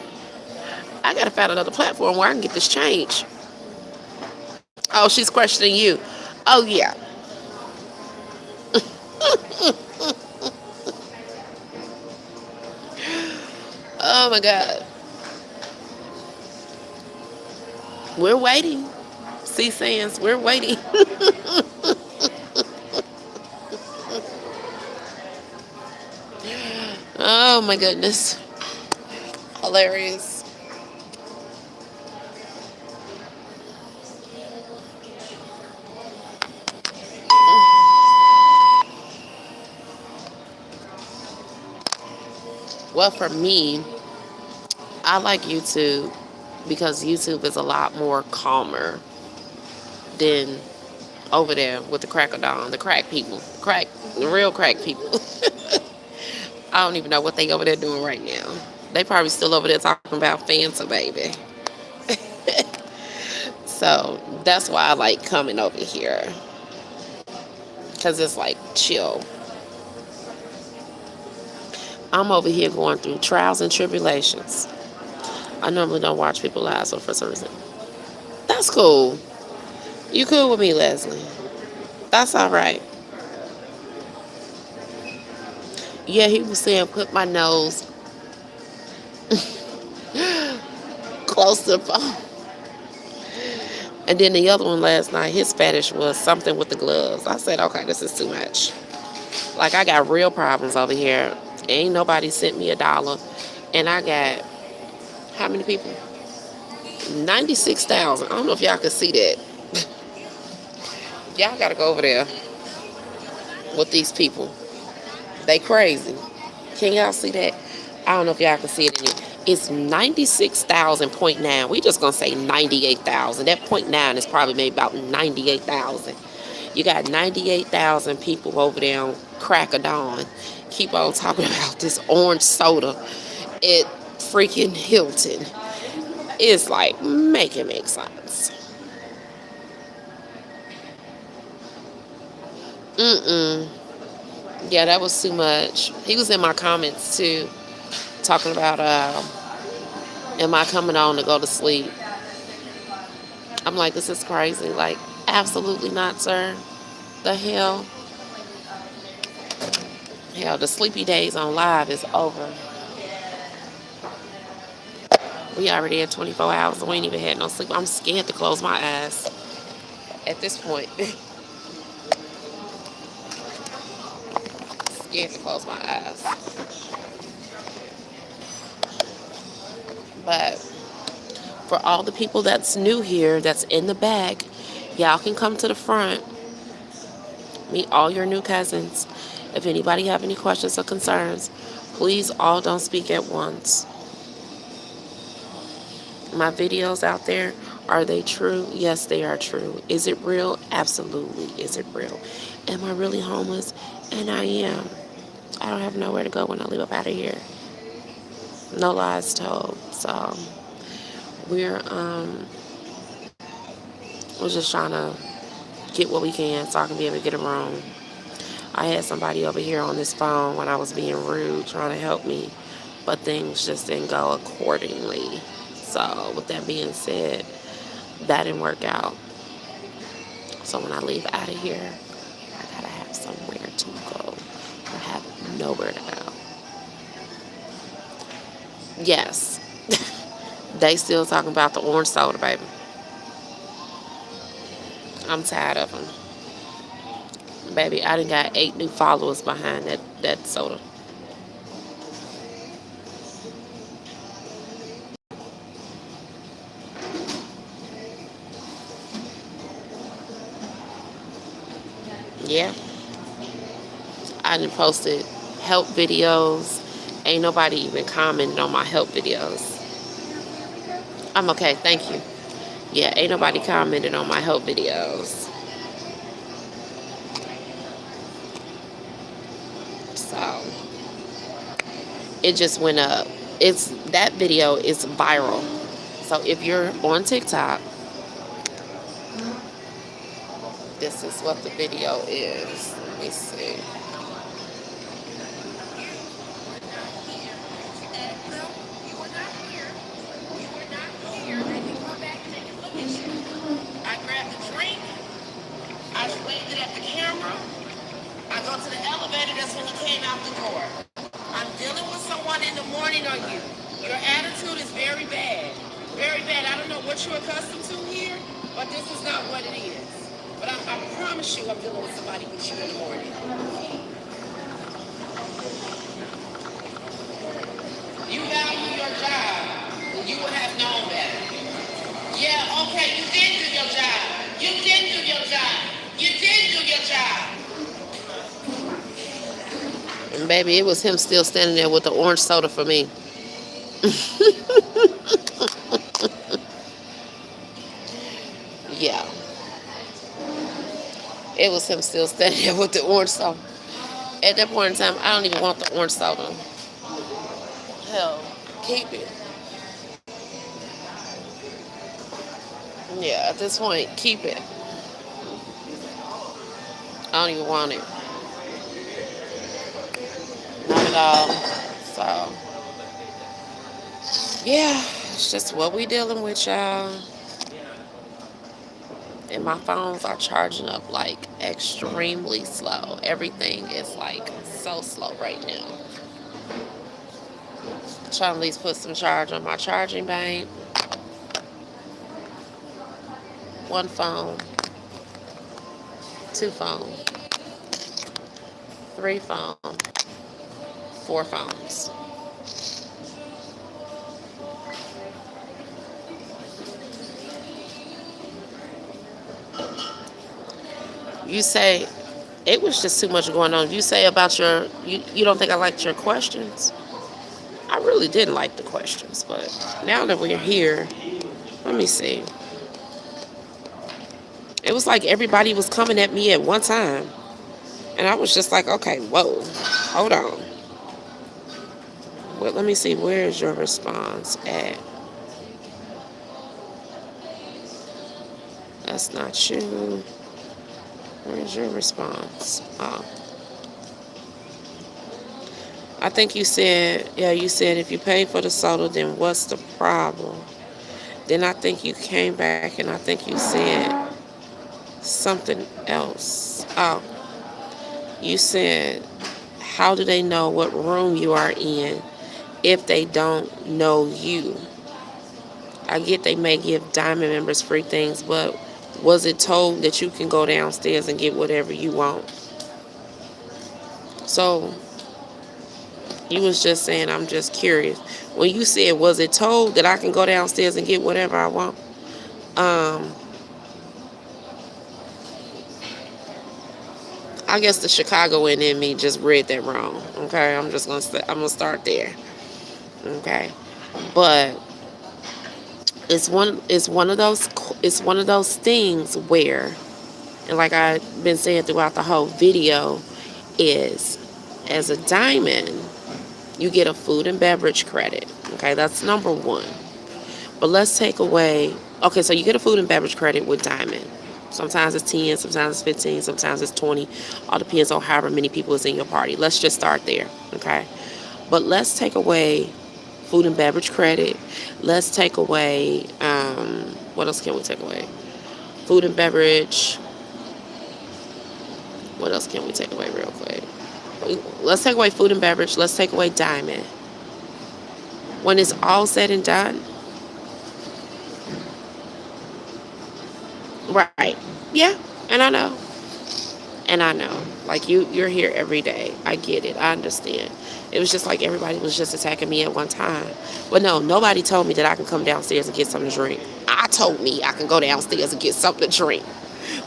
S1: I gotta find another platform where I can get this change. Oh, she's questioning you. Oh yeah. Oh my God. We're waiting. C Sands, we're waiting. Oh my goodness. Hilarious. Well, for me, I like YouTube because YouTube is a lot more calmer than over there with the crack of dawn, the crack people, the real crack people. I don't even know what they over there doing right now. They probably still over there talking about Fanta, baby. So that's why I like coming over here, because it's like chill. I'm over here going through trials and tribulations. I normally don't watch people live, so for some reason. That's cool. You cool with me, Leslie? That's all right. Yeah, he was saying put my nose close to the phone. And then the other one last night, his fetish was something with the gloves. I said, okay, this is too much. Like, I got real problems over here. Ain't nobody sent me $1. And I got, how many people? 96,000. I don't know if y'all can see that. Y'all got to go over there with these people. They crazy. Can y'all see that? I don't know if y'all can see it in here. It's 96,000.9. We just gonna say 98,000. That .9 is probably maybe about 98,000. You got 98,000 people over there on crack of dawn. Keep on talking about this orange soda at freaking Hilton. It's like, make it make sense. Yeah, that was too much. He was in my comments too, talking about, am I coming on to go to sleep? I'm like, this is crazy. Like, absolutely not, sir. The hell? Hell, the sleepy days on live is over. We already had 24 hours and we ain't even had no sleep. I'm scared to close my eyes at this point. Scared to close my eyes. But For all the people that's new here, that's in the back, y'all can come to the front. Meet all your new cousins. If anybody have any questions or concerns, please all don't speak at once. My videos out there, are they true? Yes, they are true. Is it real? Absolutely. Is it real? Am I really homeless? And I am. I don't have nowhere to go when I leave up out of here. No lies told. So we're we're just trying to get what we can so I can be able to get a room. I had somebody over here on this phone when I was being rude trying to help me, but things just didn't go accordingly. So with that being said, that didn't work out. So when I leave out of here, I gotta have somewhere to go. I have nowhere to go. Yes, they still talking about the orange soda, baby. I'm tired of them. Baby, I done got 8 new followers behind that soda. Yeah. I done posted help videos. Ain't nobody even commented on my help videos. I'm okay, thank you. Yeah, ain't nobody commented on my help videos. So it just went up. That video is viral. So if you're on TikTok, this is what the video is. Let me see. I grabbed a drink. I waved it at the camera. I go to the elevator. That's when he came out the door. I'm dealing with someone in the morning or you. Your attitude is very bad. Very bad. I don't know what you're accustomed to here, but this is not what it is. But I promise you I'm dealing with somebody with you in the morning. You value your job. You would have known better. Yeah, okay, you did do your job. You did do your job. You did do your job. And baby, it was him still standing there with the orange soda for me. Yeah. It was him still standing there with the orange soda. At that point in time, I don't even want the orange soda. Hell, keep it. Yeah, at this point, keep it. I don't even want it. Not at all. So, yeah, it's just what we dealing with, y'all. And my phones are charging up like extremely slow. Everything is like so slow right now. Trying to at least put some charge on my charging bank. 1 phone, 2 phones, 3 phones, 4 phones. You say it was just too much going on. You say about you don't think I liked your questions? I really didn't like the questions, but now that we're here, let me see. It was like everybody was coming at me at one time. And I was just like, okay, whoa, hold on. Well, let me see, where is your response at? That's not you. Where's your response? Oh. I think you said, yeah, you said if you pay for the soda, then what's the problem? Then I think you came back and I think you said something else. Oh, you said, how do they know what room you are in if they don't know you? I get they may give Diamond members free things, but was it told that you can go downstairs and get whatever you want? So you was just saying, I'm just curious. When you said, was it told that I can go downstairs and get whatever I want? Um, I guess the Chicagoan in me just read that wrong. Okay, I'm gonna start there. Okay, but it's one of those things where, and like I've been saying throughout the whole video, is as a diamond you get a food and beverage credit. Okay, that's number one. But let's take away. Okay, so you get a food and beverage credit with diamond. Sometimes it's 10, sometimes it's 15, sometimes it's 20. All depends on however many people is in your party. Let's just start there. Okay, but let's take away food and beverage credit. Let's take away, what else can we take away? Food and beverage. What else can we take away real quick? Let's take away food and beverage. Let's take away diamond. When it's all said and done, right? Yeah, and I know. And I know, like you're here every day. I get it. I understand. It was just like everybody was just attacking me at one time. But no, nobody told me that I can come downstairs and get something to drink. I told me I can go downstairs and get something to drink.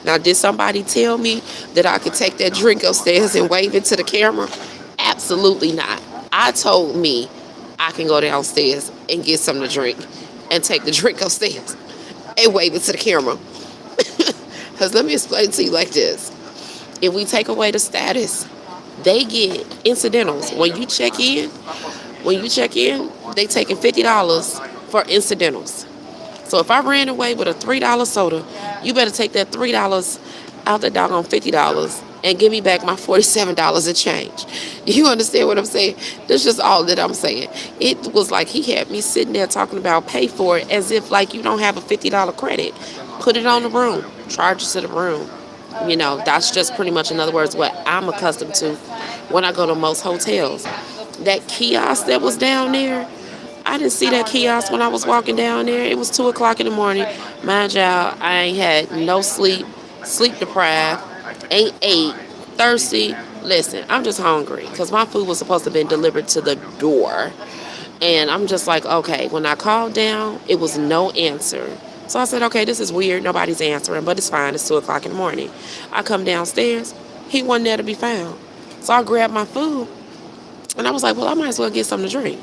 S1: Now, did somebody tell me that I could take that drink upstairs and wave it to the camera? Absolutely not. I told me I can go downstairs and get something to drink and take the drink upstairs and wave it to the camera. Because let me explain to you like this. If we take away the status, they get incidentals. When you check in, they taking $50 for incidentals. So if I ran away with a $3 soda, you better take that $3 out the doggone $50 and give me back my $47 and change. You understand what I'm saying? That's just all that I'm saying. It was like he had me sitting there talking about pay for it as if like you don't have a $50 credit. Put it on the room. Charge it to the room. You know, that's just pretty much, in other words, what I'm accustomed to when I go to most hotels. That kiosk that was down there, I didn't see that kiosk when I was walking down there. It was 2 o'clock in the morning. Mind y'all, I ain't had no sleep, sleep deprived, ain't ate, thirsty. Listen, I'm just hungry because my food was supposed to have been delivered to the door. And I'm just like, okay, when I called down, it was no answer. So I said, okay, this is weird. Nobody's answering, but it's fine. It's 2 o'clock in the morning. I come downstairs. He wasn't there to be found. So I grabbed my food, and I was like, well, I might as well get something to drink.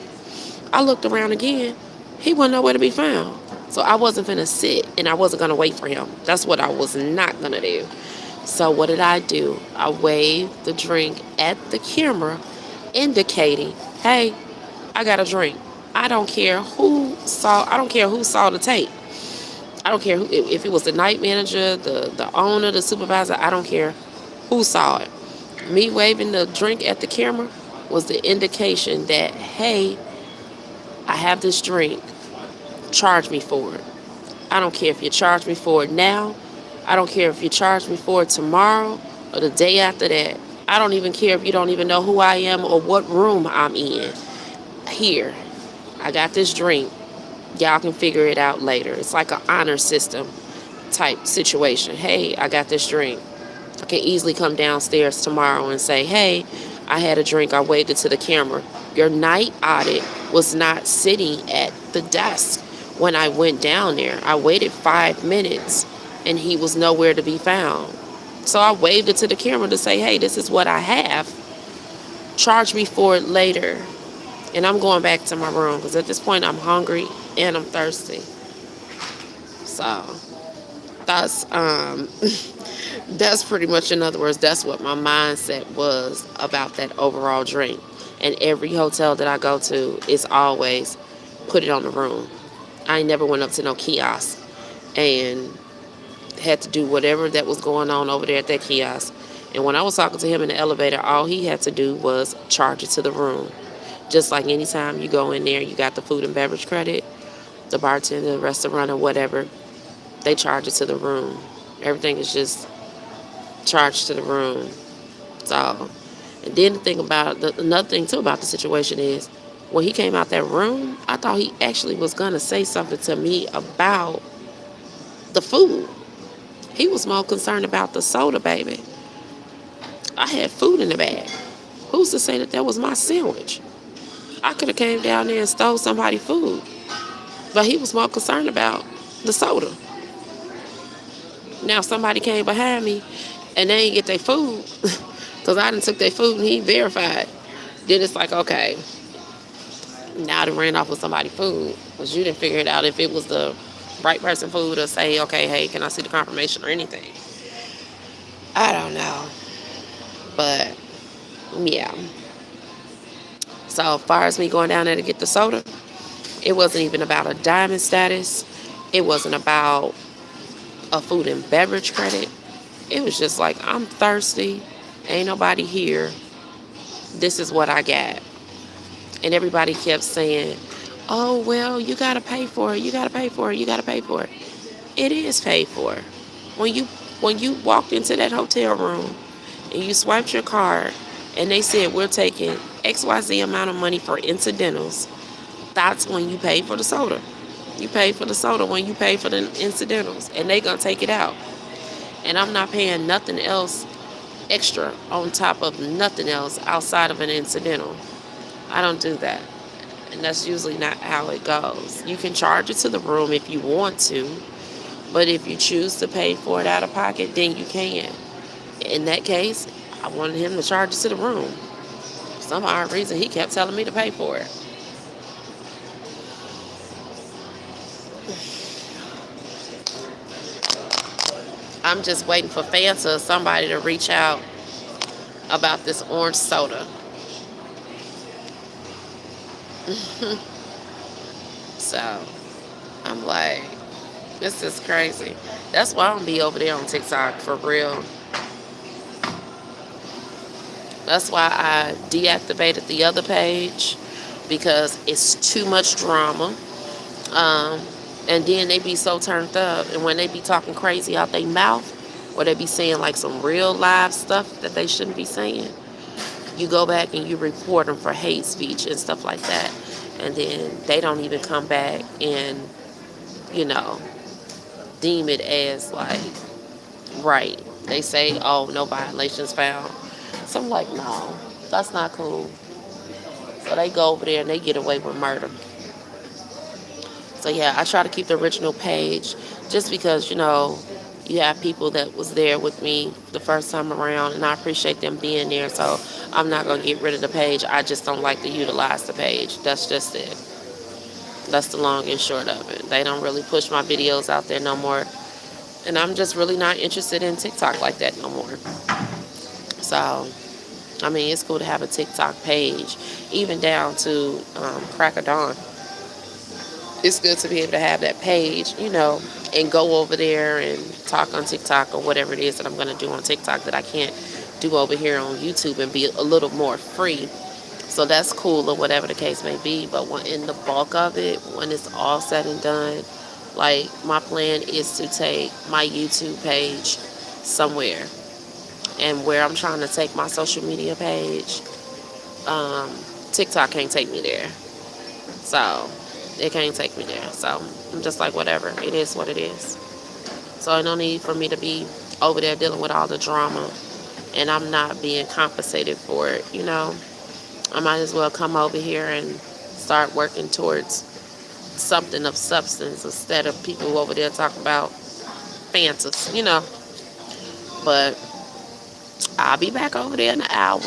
S1: I looked around again. He wasn't nowhere to be found. So I wasn't going to sit, and I wasn't going to wait for him. That's what I was not going to do. So what did I do? I waved the drink at the camera, indicating, hey, I got a drink. I don't care who saw the tape. I don't care if it was the night manager, the owner, the supervisor. I don't care who saw it. Me waving the drink at the camera was the indication that, hey, I have this drink. Charge me for it. I don't care if you charge me for it now. I don't care if you charge me for it tomorrow or the day after that. I don't even care if you don't even know who I am or what room I'm in. Here, I got this drink. Y'all can figure it out later. It's like an honor system type situation. Hey, I got this drink. I can easily come downstairs tomorrow and say, hey, I had a drink. I waved it to the camera. Your night audit was not sitting at the desk when I went down there. I waited 5 minutes and he was nowhere to be found. So I waved it to the camera to say, hey, this is what I have. Charge me for it later. And I'm going back to my room because at this point I'm hungry and I'm thirsty. So that's that's pretty much, in other words, that's what my mindset was about that overall drink. And every hotel that I go to is always put it on the room. I ain't never went up to no kiosk and had to do whatever that was going on over there at that kiosk. And when I was talking to him in the elevator, all he had to do was charge it to the room. Just like anytime you go in there, you got the food and beverage credit, the bartender, the restaurant, or whatever, they charge it to the room. Everything is just charged to the room. So, and then the thing about, another thing too about the situation is, when he came out that room, I thought he actually was going to say something to me about the food. He was more concerned about the soda, baby. I had food in the bag. Who's to say that was my sandwich? I could have came down there and stole somebody's food. But he was more concerned about the soda. Now if somebody came behind me and they didn't get their food, because I done took their food and he verified. Then it's like, okay, now they ran off with somebody's food. Because you didn't figure it out if it was the right person food or say, okay, hey, can I see the confirmation or anything? I don't know. But, yeah. So, as far as me going down there to get the soda, it wasn't even about a diamond status. It wasn't about a food and beverage credit. It was just like, I'm thirsty. Ain't nobody here. This is what I got. And everybody kept saying, oh, well, you got to pay for it. You got to pay for it. You got to pay for it. It is paid for. When you walked into that hotel room and you swiped your card and they said, we're taking XYZ amount of money for incidentals, that's when you pay for the soda. You pay for the soda when you pay for the incidentals. And they going to take it out. And I'm not paying nothing else extra on top of nothing else outside of an incidental. I don't do that. And that's usually not how it goes. You can charge it to the room if you want to. But if you choose to pay for it out of pocket, then you can. In that case, I wanted him to charge it to the room. For some odd reason, he kept telling me to pay for it. I'm just waiting for Fanta or somebody to reach out about this orange soda. So, I'm like, this is crazy. That's why I don't be over there on TikTok, for real. That's why I deactivated the other page, because it's too much drama. And then they be so turned up, and when they be talking crazy out their mouth, or they be saying like some real live stuff that they shouldn't be saying, you go back and you report them for hate speech and stuff like that. And then they don't even come back and, you know, deem it as like right. They say, oh, no violations found. So I'm like, no, that's not cool. So they go over there and they get away with murder. So yeah, I try to keep the original page just because, you know, you have people that was there with me the first time around, and I appreciate them being there. So I'm not going to get rid of the page. I just don't like to utilize the page. That's just it. That's the long and short of it. They don't really push my videos out there no more. And I'm just really not interested in TikTok like that no more. So, I mean, it's cool to have a TikTok page, even down to Crack of Dawn. It's good to be able to have that page, you know, and go over there and talk on TikTok or whatever it is that I'm going to do on TikTok that I can't do over here on YouTube, and be a little more free. So that's cool, or whatever the case may be. But when in the bulk of it, when it's all said and done, like, my plan is to take my YouTube page somewhere. And where I'm trying to take my social media page, TikTok can't take me there. So it can't take me there. So I'm just like, whatever. It is what it is. So no need for me to be over there dealing with all the drama, and I'm not being compensated for it, you know. I might as well come over here and start working towards something of substance instead of people over there talking about fancies, you know. But I'll be back over there in an hour.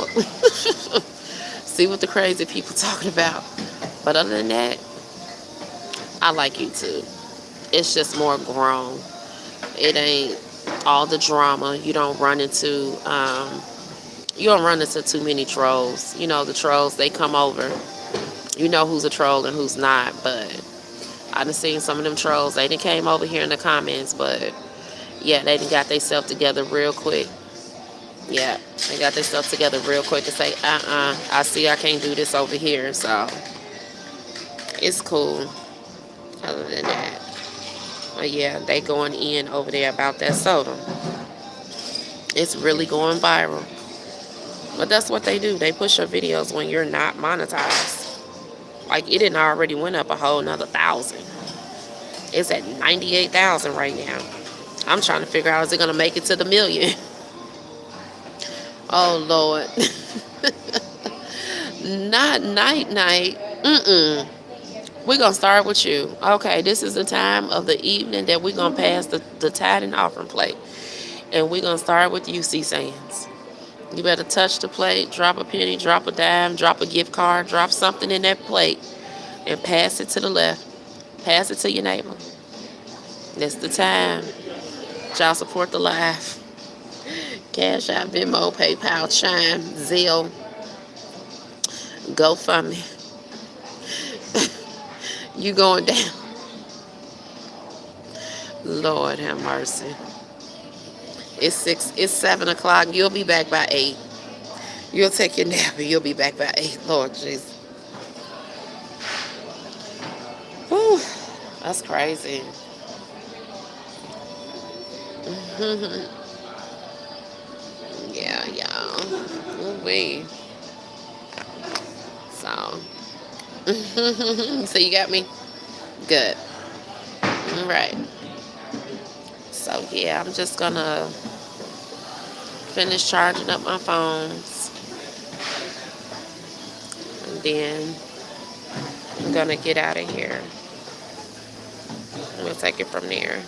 S1: See what the crazy people talking about. But other than that, I like YouTube. It's just more grown. It ain't all the drama. You don't run into too many trolls. You know, the trolls, they come over. You know who's a troll and who's not. But I done seen some of them trolls. They done came over here in the comments, but yeah, they done got themselves together real quick. Yeah, they got themselves together real quick and say, I see I can't do this over here. So it's cool. Other than that, but yeah, they going in over there about that soda. It's really going viral. But that's what they do. They push your videos when you're not monetized. Like, it didn't already went up a whole nother 1,000. It's at 98,000 right now. I'm trying to figure out, is it going to make it to the million? Oh, Lord. Not night. Mm-mm. We're going to start with you. Okay, this is the time of the evening that we're going to pass the tithe and offering plate. And we're going to start with you, C. Sands. You better touch the plate, drop a penny, drop a dime, drop a gift card, drop something in that plate, and pass it to the left. Pass it to your neighbor. That's the time. Y'all support the live. Cash App, Venmo, PayPal, Chime, Zelle, GoFundMe. You going down. Lord have mercy. It's 7 o'clock. You'll be back by 8. You'll take your nap and you'll be back by 8. Lord Jesus. Whew, that's crazy. Yeah, y'all. We. So. So you got me? Good. All right. So yeah, I'm just gonna finish charging up my phones, and then I'm gonna get out of here. We'll take it from there.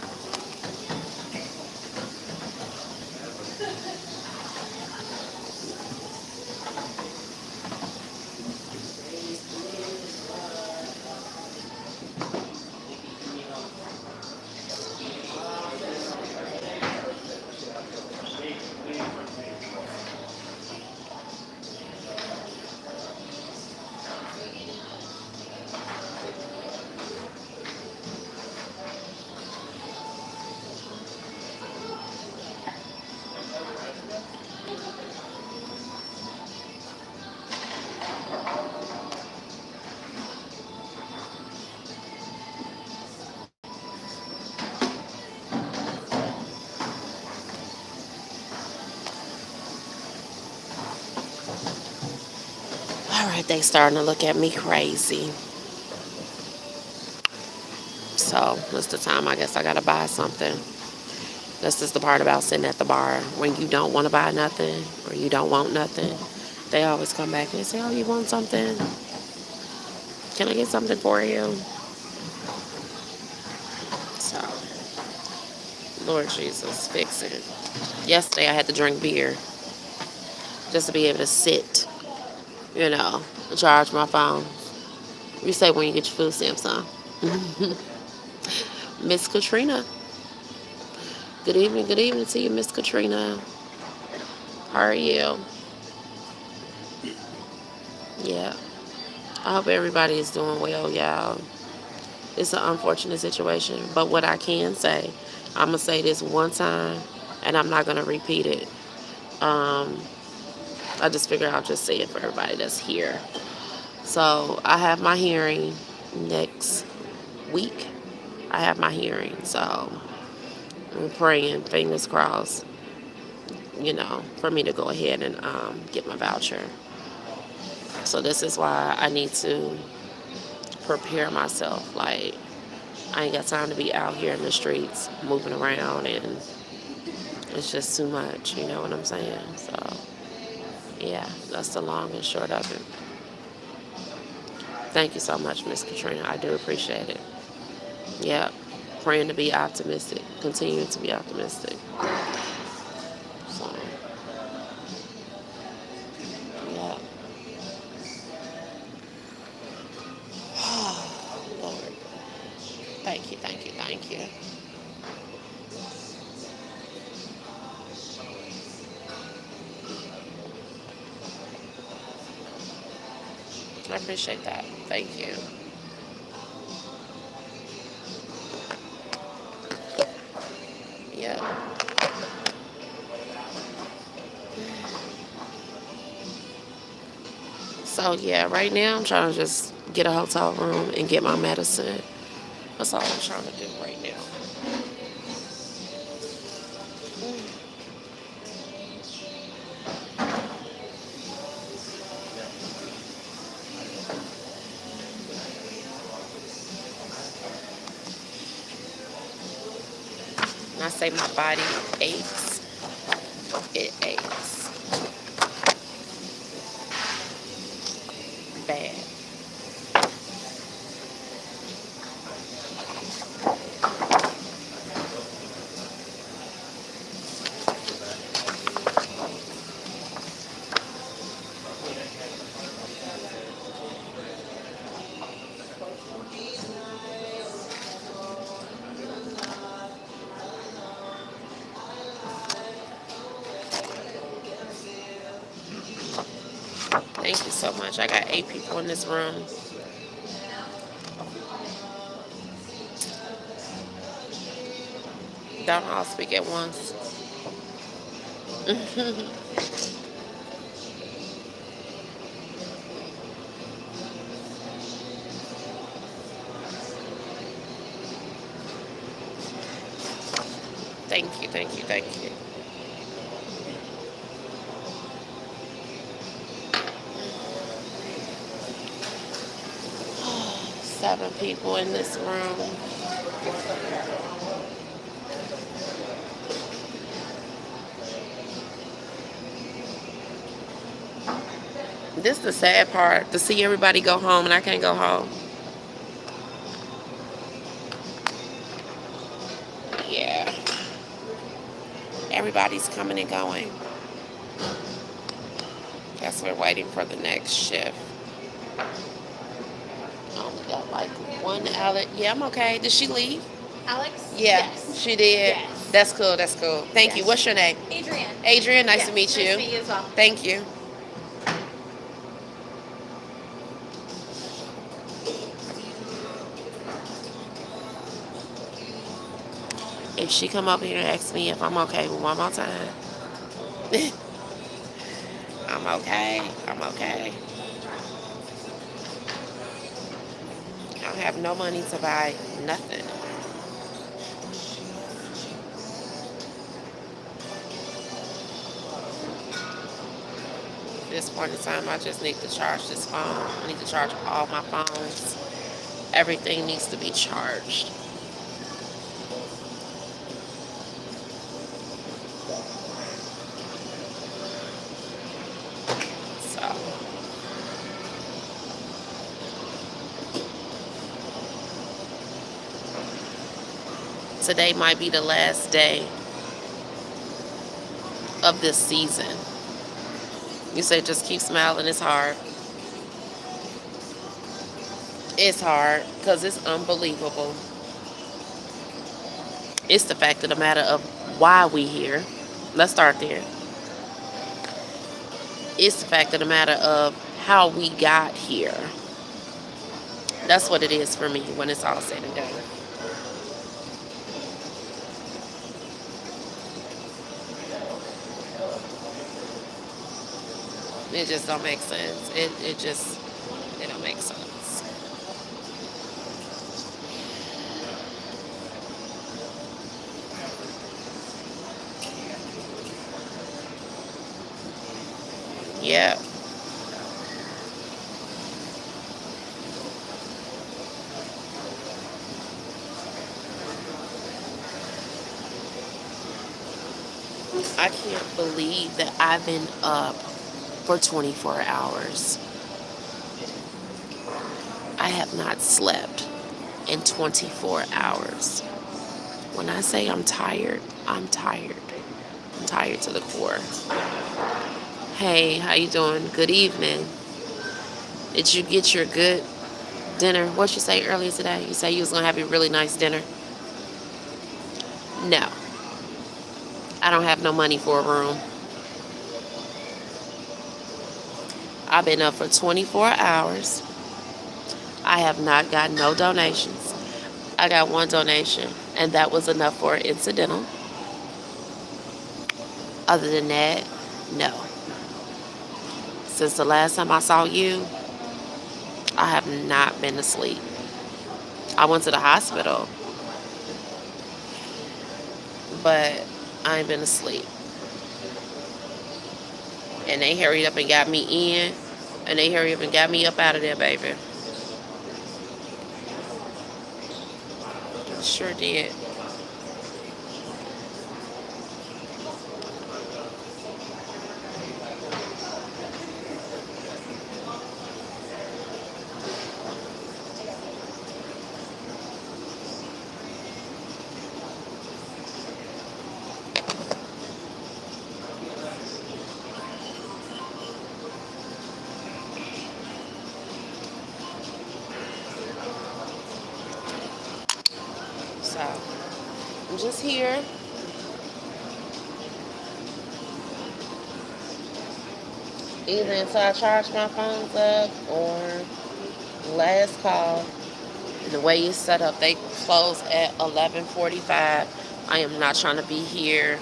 S1: All right, they starting to look at me crazy. So it's the time I guess I gotta buy something. This is the part about sitting at the bar. When you don't want to buy nothing or you don't want nothing, they always come back and say, oh, you want something? Can I get something for you? So, Lord Jesus, fix it. Yesterday I had to drink beer just to be able to sit, and charge my phone. You say when you get your food stamps, huh? Miss Katrina. Good evening to you, Miss Katrina. How are you? Yeah. I hope everybody is doing well, y'all. It's an unfortunate situation, but what I can say, I'm gonna say this one time, and I'm not gonna repeat it. Um, I just figure I'll just say it for everybody that's here. So I have my hearing next week. I have my hearing, so I'm praying, fingers crossed, for me to go ahead and get my voucher. So this is why I need to prepare myself. Like, I ain't got time to be out here in the streets moving around, and it's just too much, you know what I'm saying? So, yeah, that's the long and short of it. Thank you so much, Miss Katrina. I do appreciate it. Yeah, praying to be optimistic, continue to be optimistic. So, yeah. Lord, thank you, thank you, thank you. I appreciate that. Thank you. Yeah. So yeah, right now I'm trying to just get a hotel room and get my medicine. That's all I'm trying to do right now. When I say my body aches, it aches bad. Thank you so much. I got 8 people in this room. Don't all speak at once. Thank you, thank you, thank you. 7 people in this room. This is the sad part, to see everybody go home and I can't go home. Yeah. Everybody's coming and going. Guess we're waiting for the next shift. We got like one Alex. Yeah, I'm okay. Did she leave?
S2: Alex?
S1: Yeah,
S2: Yes.
S1: she did.
S2: Yes.
S1: That's cool, that's cool. Thank you.
S2: Yes.
S1: What's your name?
S2: Adrian.
S1: Adrian, nice
S2: Yes,
S1: to meet you.
S2: Nice to meet you as well.
S1: Thank you. If she come up here and ask me if I'm okay one more time, I'm okay. I'm okay. I don't have no money to buy nothing. At this point in time, I just need to charge this phone. I need to charge all my phones. Everything needs to be charged. So, today might be the last day of this season. You say just keep smiling. It's hard. It's hard because it's unbelievable. It's the fact of the matter of why we here. Let's start there. It's the fact of the matter of how we got here. That's what it is for me when it's all said and done. It just don't make sense. It don't make sense. Yeah. I can't believe that I've been up for 24 hours. I have not slept in 24 hours. When I say I'm tired, I'm tired. I'm tired to the core. Hey, how you doing? Good evening. Did you get your good dinner? What you say earlier today? You say you was gonna have a really nice dinner. No, I don't have no money for a room. I've been up for 24 hours. I have not gotten no donations. I got one donation, and that was enough for an incidental. Other than that, no. Since the last time I saw you, I have not been asleep. I went to the hospital, but I ain't been asleep. And they hurried up and got me in, and they hurried up and got me up out of there, baby. Sure did. So, I'm just here. either until I charge my phones up or last call. And the way it's set up, they close at 11:45. I am not trying to be here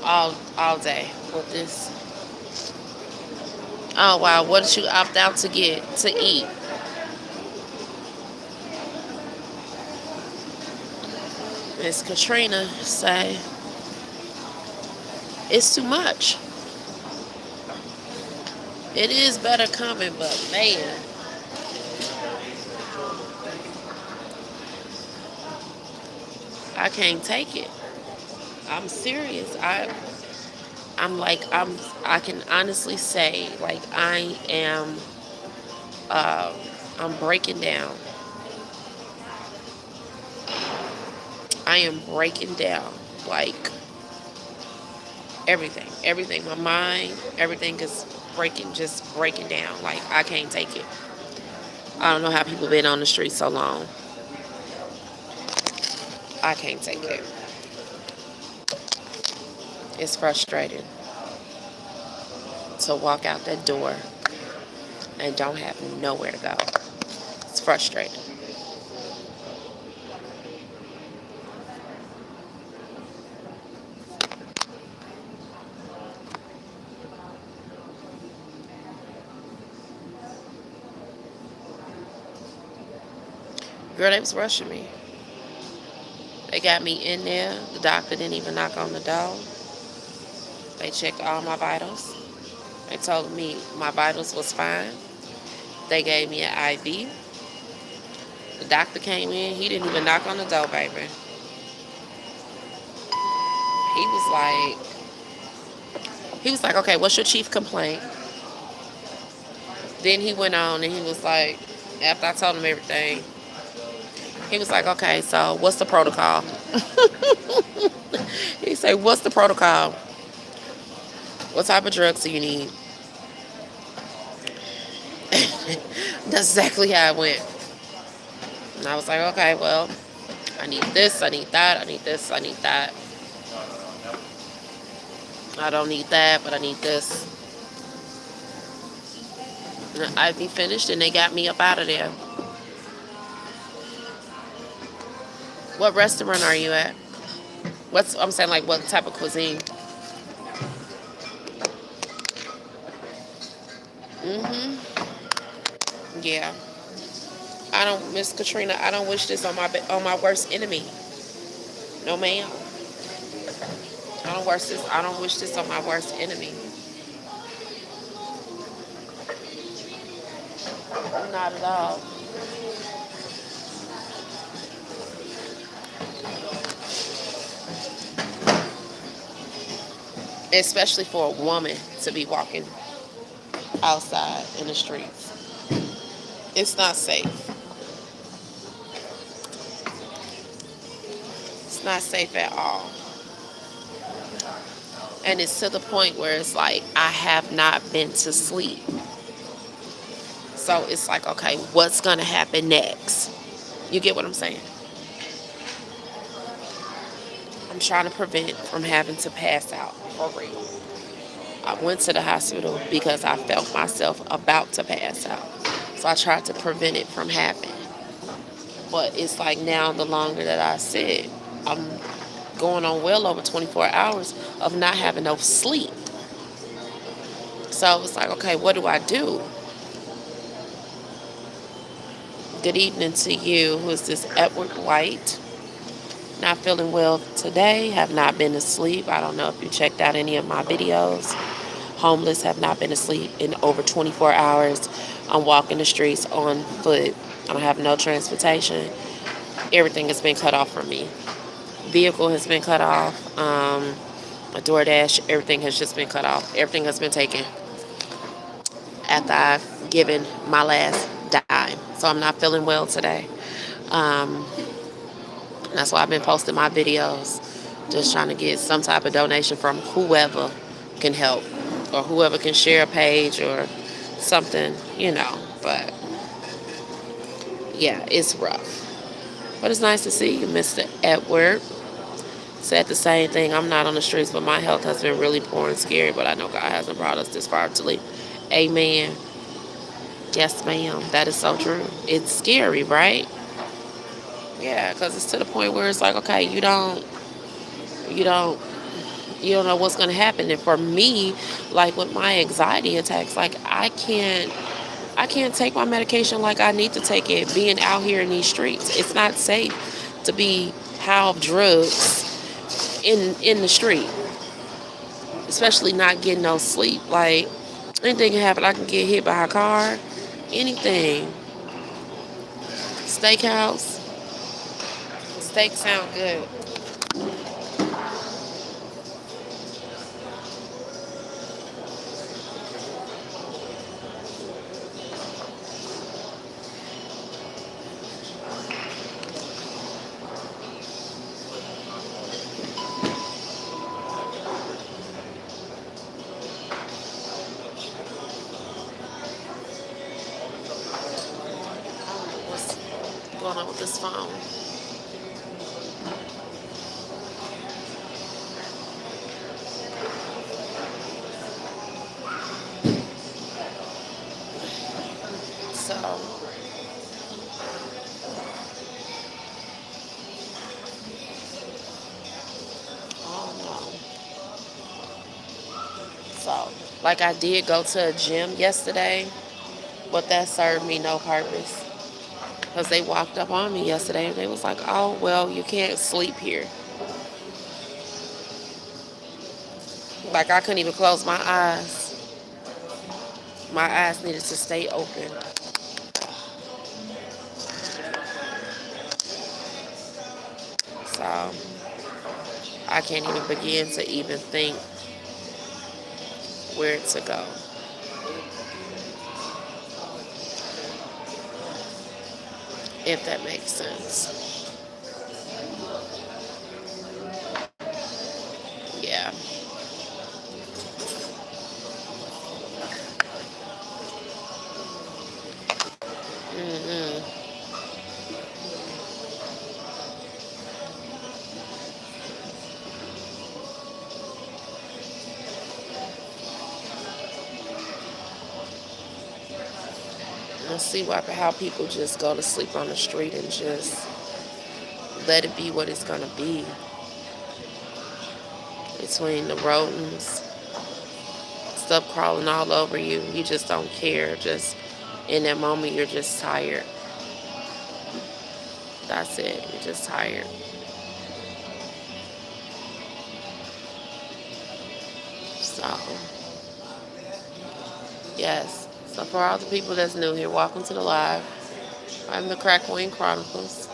S1: all day with this. Oh wow, what did you opt out to get to eat? Miss Katrina say it's too much. It is better coming, but man, I can't take it. I'm serious. I can honestly say like I am I'm breaking down. I am breaking down like everything. Everything. My mind, everything is just breaking down. Like I can't take it. I don't know how people been on the street so long. I can't take it. It's frustrating to walk out that door and don't have nowhere to go. It's frustrating. Girl, they was rushing me. They got me in there. The doctor didn't even knock on the door. They checked all my vitals. They told me my vitals was fine. They gave me an IV. The doctor came in. He didn't even knock on the door, baby. He was like, okay, what's your chief complaint? Then he went on and he was like, after I told him everything, he was like, okay, so what's the protocol? He said, what's the protocol? What type of drugs do you need? That's exactly how it went. And I was like, okay, well, I need this, I need that, I need this, I need that. I don't need that, but I need this. And the IV finished and they got me up out of there. What restaurant are you at? I'm saying like what type of cuisine? Yeah. I don't, Miss Katrina, I don't wish this on my worst enemy. No ma'am. I don't wish this on my worst enemy. Not at all. Especially for a woman to be walking outside in the streets. It's not safe. It's not safe at all. And it's to the point where it's like I have not been to sleep. So it's like, okay, what's going to happen next? You get what I'm saying? I'm trying to prevent from having to pass out for real. I went to the hospital because I felt myself about to pass out. So I tried to prevent it from happening. But it's like now the longer that I sit, I'm going on well over 24 hours of not having no sleep. So it's like, okay, what do I do? Good evening to you. Who is this? Edward White. Not feeling well today. Have not been asleep. I don't know if you checked out any of my videos. Homeless, have not been asleep in over 24 hours. I'm walking the streets on foot. I don't have no transportation. Everything has been cut off from me. Vehicle has been cut off. A DoorDash, everything has just been cut off. Everything has been taken after I've given my last dime. So I'm not feeling well today. That's why I've been posting my videos, just trying to get some type of donation from whoever can help or whoever can share a page or something, But yeah, it's rough. But it's nice to see you, Mr. Edward. said the same thing. I'm not on the streets, but my health has been really poor and scary. But I know God hasn't brought us this far to leave. Amen. Yes, ma'am. That is so true. It's scary, right? Yeah, because it's to the point where it's like, okay, you don't, you don't know what's going to happen. And for me, like with my anxiety attacks, like I can't take my medication like I need to take it. Being out here in these streets, it's not safe to be high off drugs in the street, especially not getting no sleep. Like anything can happen. I can get hit by a car, anything. Steakhouse, steak sound good. I don't know what's going on with this phone. So, I don't know. So, like I did go to a gym yesterday, but that served me no purpose. Because they walked up on me yesterday and they was like, oh, well, you can't sleep here. Like I couldn't even close my eyes. My eyes needed to stay open. So I can't even begin to even think where to go, if that makes sense. Yeah. Hmm. And see how people just go to sleep on the street and just let it be what it's gonna be. Between the rodents, stuff crawling all over you, you just don't care. Just in that moment, you're just tired. That's it. You're just tired. So, yes. So for all the people that's new here, welcome to the live. I'm the Crack Queen Chronicles,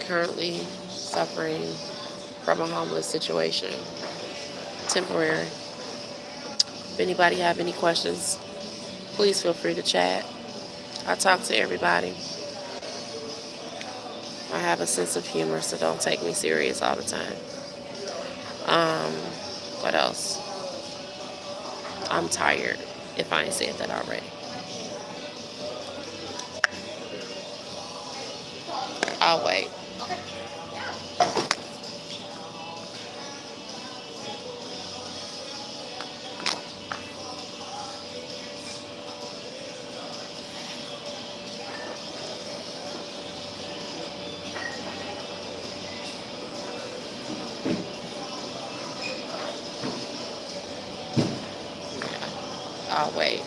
S1: currently suffering from a homeless situation, temporary. If anybody have any questions, please feel free to chat. I talk to everybody. I have a sense of humor, so don't take me serious all the time. Um, what else? I'm tired, if I ain't said that already. I'll wait. I'll wait.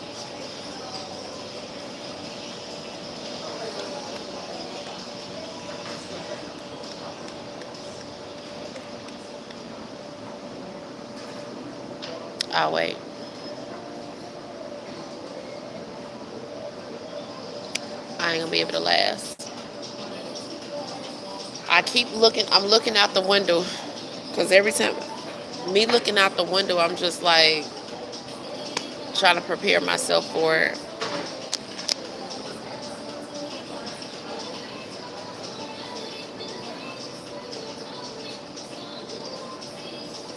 S1: I'll wait. I ain't gonna be able to last. I keep looking, I'm looking out the window because every time, me looking out the window, I'm just like trying to prepare myself for it.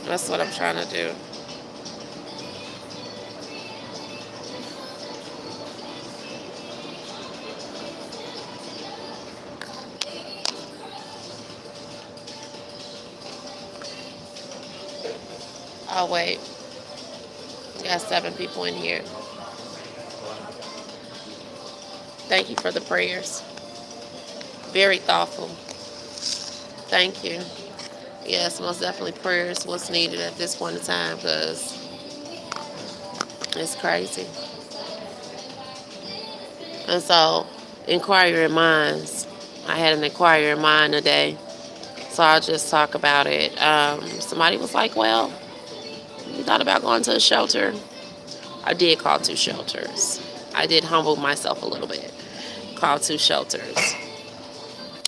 S1: That's what I'm trying to do. Oh, wait. We got 7 people in here. Thank you for the prayers. Very thoughtful. Thank you. Yes, most definitely prayers was needed at this point in time because it's crazy. And so, inquiry in minds. I had an inquiry in mind today, so I'll just talk about it. Somebody was like, well, you thought about going to a shelter? I did call 2 shelters. I did humble myself a little bit. Called 2 shelters.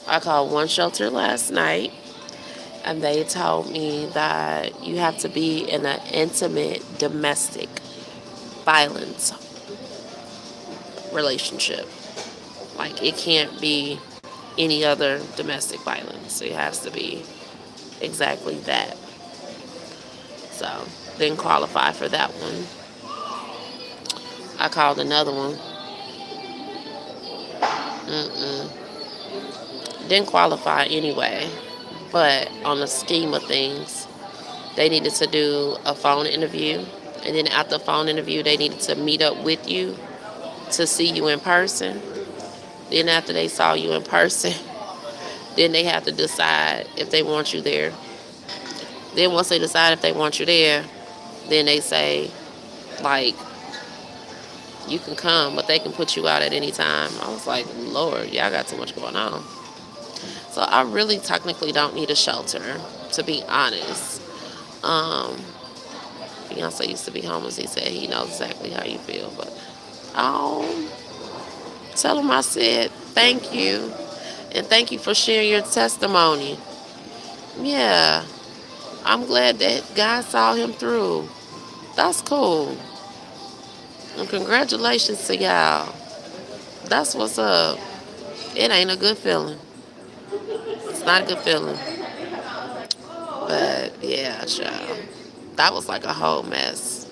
S1: I called one shelter last night, and they told me that you have to be in an intimate domestic violence relationship. Like, it can't be any other domestic violence. It has to be exactly that. So, didn't qualify for that one. I called another one. Mm-mm. Didn't qualify anyway. But on the scheme of things, they needed to do a phone interview. And then after the phone interview, they needed to meet up with you to see you in person. Then after they saw you in person, then they have to decide if they want you there. Then once they decide if they want you there, then they say, like, you can come, but they can put you out at any time. I was like, Lord, y'all got too much going on. So I really technically don't need a shelter, to be honest. Um, Beyonce used to be homeless. He said he knows exactly how you feel, but oh, tell him I said thank you, and thank you for sharing your testimony. Yeah, I'm glad that God saw him through. That's cool. And congratulations to y'all. That's what's up. It ain't a good feeling. It's not a good feeling. But yeah, child. That was like a whole mess.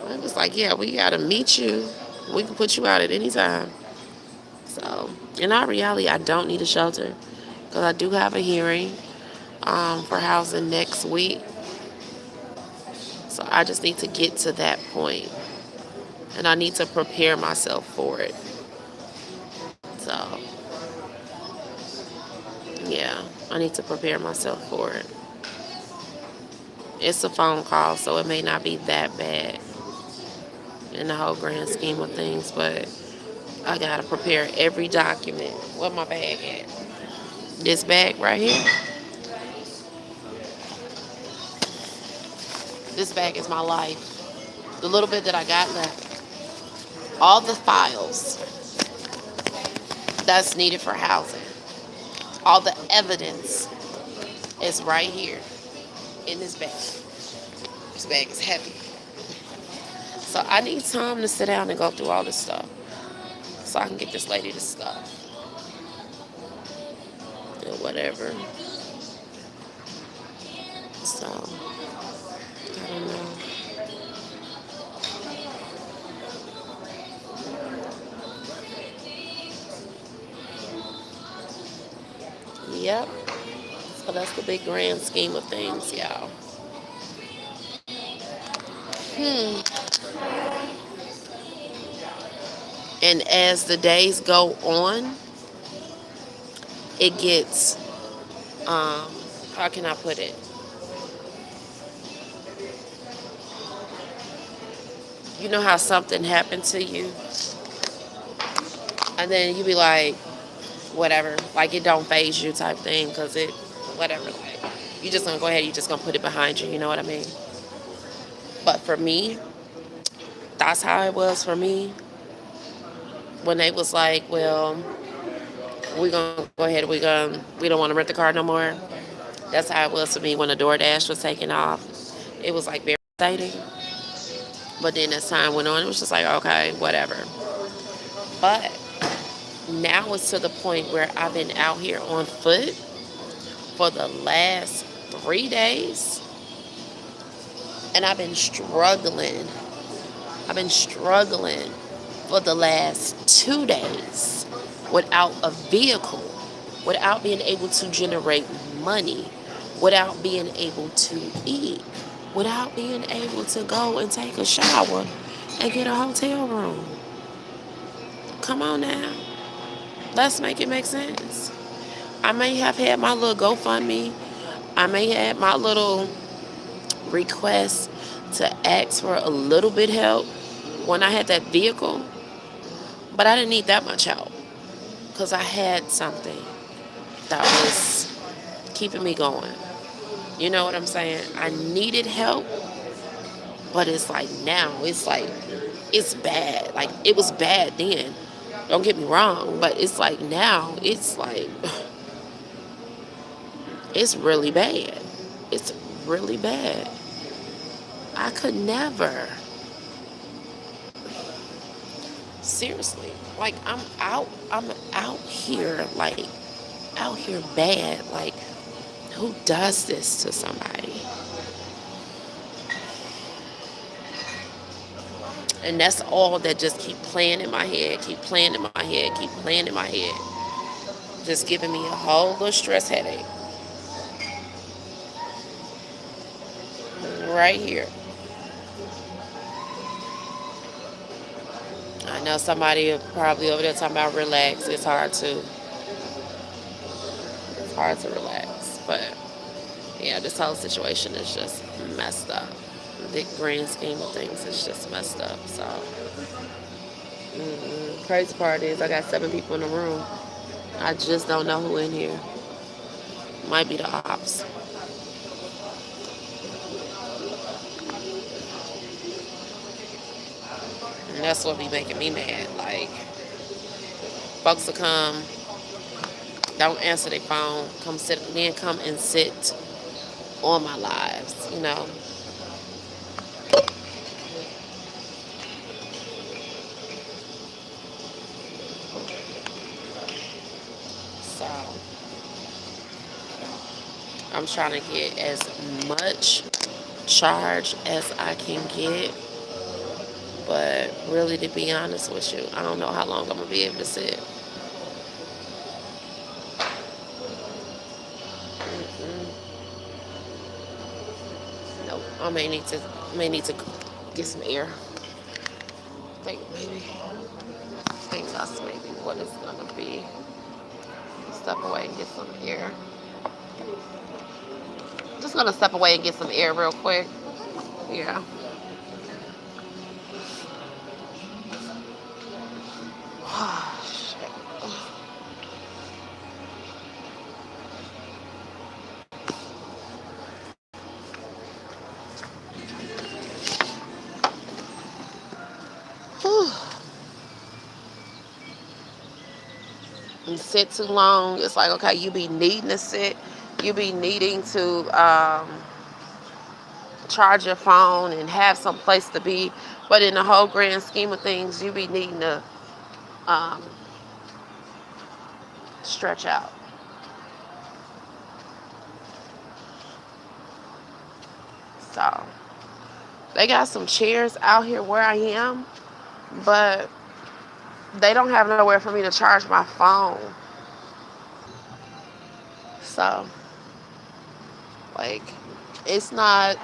S1: It was like, yeah, we gotta meet you. We can put you out at any time. So, in our reality, I don't need a shelter because I do have a hearing for housing next week. So I just need to get to that point, and I need to prepare myself for it. So, yeah, I need to prepare myself for it. It's a phone call, so it may not be that bad in the whole grand scheme of things, but I gotta prepare every document. Where my bag at? This bag right here. This bag is my life. The little bit that I got left. All the files that's needed for housing. All the evidence is right here in this bag. This bag is heavy. So I need time to sit down and go through all this stuff so I can get this lady this stuff. Or whatever. So, I don't know. Yep. So that's the big grand scheme of things, y'all. Hmm. And as the days go on, it gets, how can I put it? You know how something happened to you, and then you be like, whatever, like it don't phase you type thing, because it, whatever, like, you just gonna go ahead, you just gonna put it behind you, you know what I mean? But for me, that's how it was for me when they was like, well, we gonna go ahead, we don't want to rent the car no more. That's how it was for me when the DoorDash was taking off. It was like very exciting. But then as time went on, it was just like, okay, whatever. But now it's to the point where I've been out here on foot for the last 3 days, and I've been struggling. I've been struggling for the last 2 days without a vehicle, without being able to generate money, without being able to eat. without being able to go and take a shower and get a hotel room. Come on now. Let's make it make sense. I may have had my little GoFundMe. I may have my little request to ask for a little bit help when I had that vehicle, but I didn't need that much help because I had something that was keeping me going. You know what I'm saying? I needed help, but it's like now, it's like, it's bad. Like, it was bad then. Don't get me wrong, but it's like now, it's like, it's really bad. It's really bad. I could never. Seriously. Like, I'm out here, like, out here bad. Like, who does this to somebody? And that's all that just keep playing in my head, keep playing in my head, keep playing in my head. Just giving me a whole little stress headache. Right here. I know somebody probably over there talking about relax. It's hard to relax. But yeah, this whole situation is just messed up. The grand scheme of things is just messed up. So, crazy part is I got 7 people in the room. I just don't know who in here. Might be the ops. And that's what be making me mad. Like, folks will come, don't answer their phone, come and sit on my lives. So I'm trying to get as much charge as I can get. But really, to be honest with you, I don't know how long I'm gonna be able to sit. Nope. I may need to get some air. I think that's maybe what it's gonna be. Step away and get some air. Just gonna step away and get some air real quick. Yeah. Shit. You sit too long, it's like, okay, you be needing to sit. You be needing to charge your phone and have some place to be. But in the whole grand scheme of things, you be needing to um, stretch out. So they got some chairs out here where I am, but they don't have nowhere for me to charge my phone. So, like, it's not,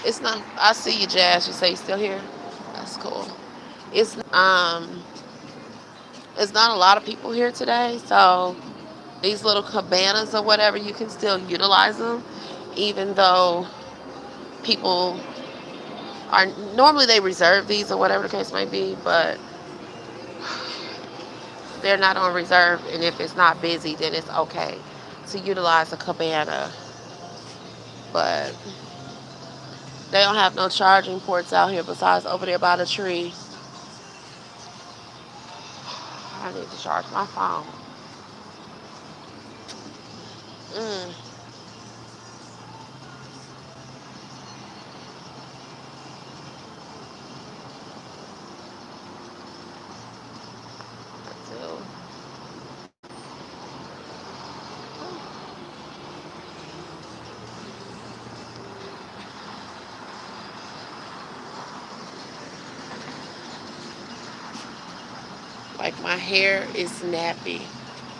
S1: I see you, Jazz. You say you still here? That's cool. It's it's not a lot of people here today, so these little cabanas or whatever, you can still utilize them, even though people are normally they reserve these or whatever the case may be, but they're not on reserve, and if it's not busy, then it's okay to utilize a cabana. But they don't have no charging ports out here besides over there by the tree. I need to charge my phone. Mm, I do. Like, my hair is nappy.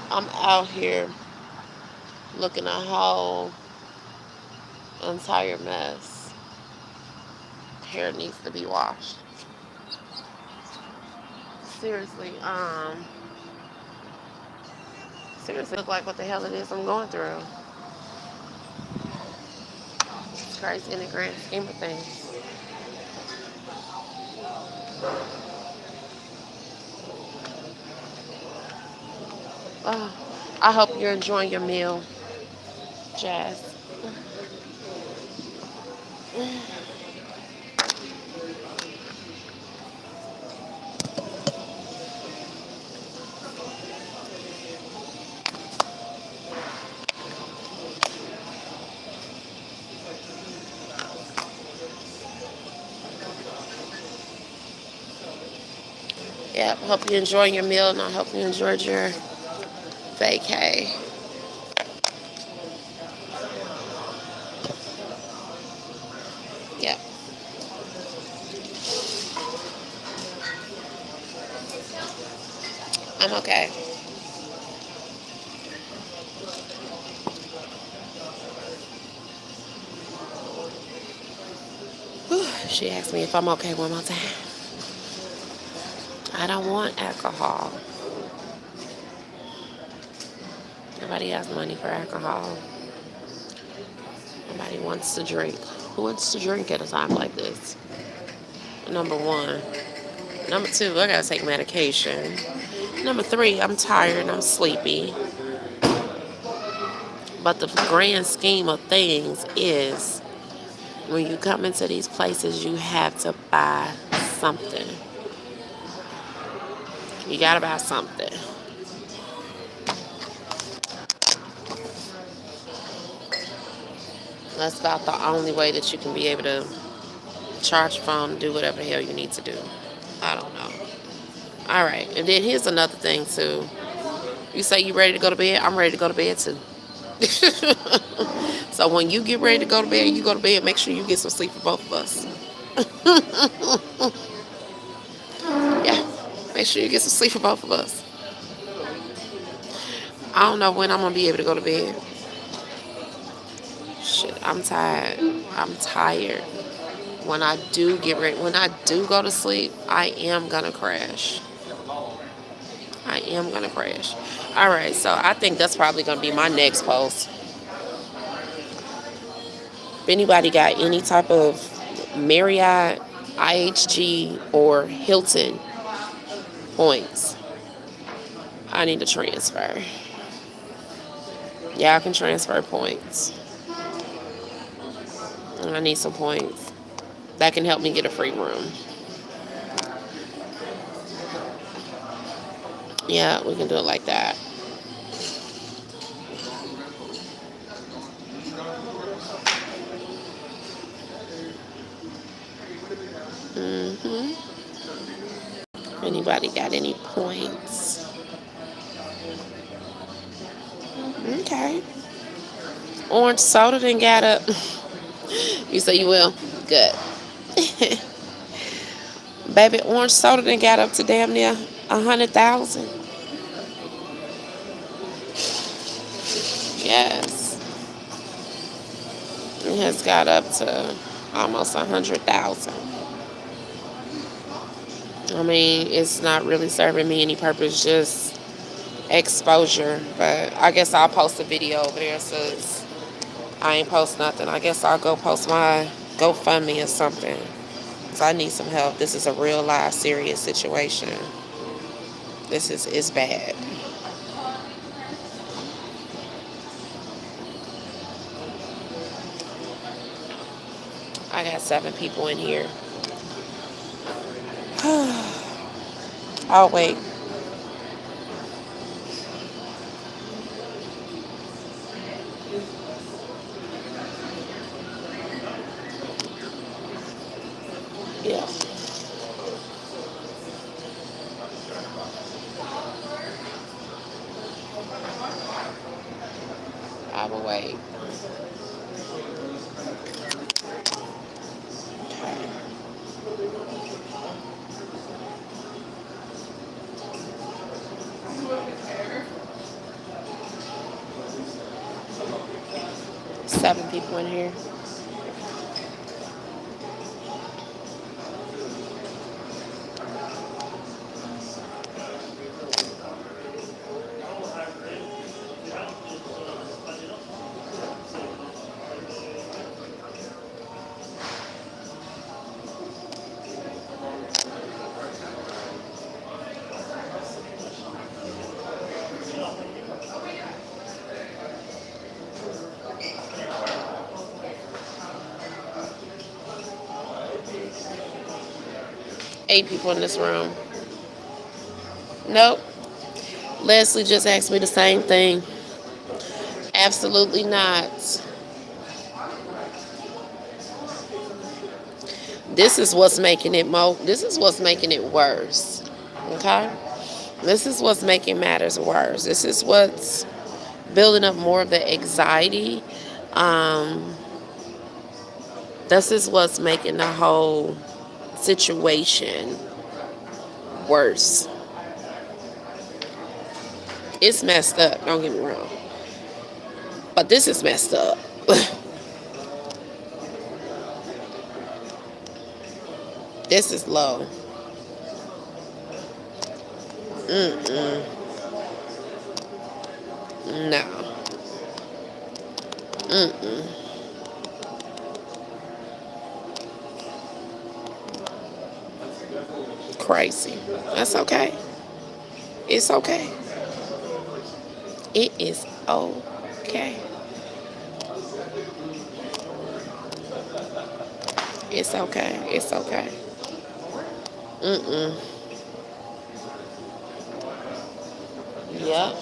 S1: I'm out here looking a whole entire mess. Hair needs to be washed. Seriously, seriously, look like what the hell it is I'm going through. It's crazy in the grand scheme of things. Oh, I hope you're enjoying your meal, Jazz. Yep, hope you're enjoying your meal, and I hope you enjoyed your vacay. Yep, I'm okay. Whew. She asked me if I'm okay one more time. I don't want alcohol. Nobody has money for alcohol. Nobody wants to drink. Who wants to drink at a time like this? Number one. Number two, I gotta take medication. Number three, I'm tired and I'm sleepy. But the grand scheme of things is when you come into these places, you have to buy something. You gotta buy something. That's about the only way that you can be able to charge your phone and do whatever the hell you need to do. I don't know. All right. And then here's another thing, too. You say you ready to go to bed? I'm ready to go to bed, too. So when you get ready to go to bed, you go to bed, make sure you get some sleep for both of us. Yeah. Make sure you get some sleep for both of us. I don't know when I'm going to be able to go to bed. Shit, I'm tired. I'm tired. When I do get ready, when I do go to sleep, I am going to crash. I am going to crash. All right, so I think that's probably going to be my next post. If anybody got any type of Marriott, IHG, or Hilton points, I need to transfer. Yeah, I can transfer points. I need some points. That can help me get a free room. Yeah, we can do it like that. Anybody got any points? Okay. Orange soda done got up. You say you will? Good. Baby, orange soda done got up to damn near 100,000. Yes. It has got up to almost 100,000. I mean, it's not really serving me any purpose, just exposure. But I guess I'll post a video over there since I ain't post nothing. I guess I'll go post my GoFundMe or something. Because I need some help. This is a real life serious situation. This is bad. I got 7 people in here. I'll wait. Yeah. I will wait. Okay. Seven people in here. 8 people in this room. Nope. Leslie just asked me the same thing. Absolutely not. This is what's making it worse. Okay? This is what's making matters worse. This is what's building up more of the anxiety. Um, this is what's making the whole situation worse. It's messed up, don't get me wrong. But this is messed up. This is low. Mm-mm. No. Mm-mm. Crazy. That's okay. It's okay. It is okay. It's okay. It's okay. Mm-mm. Yep.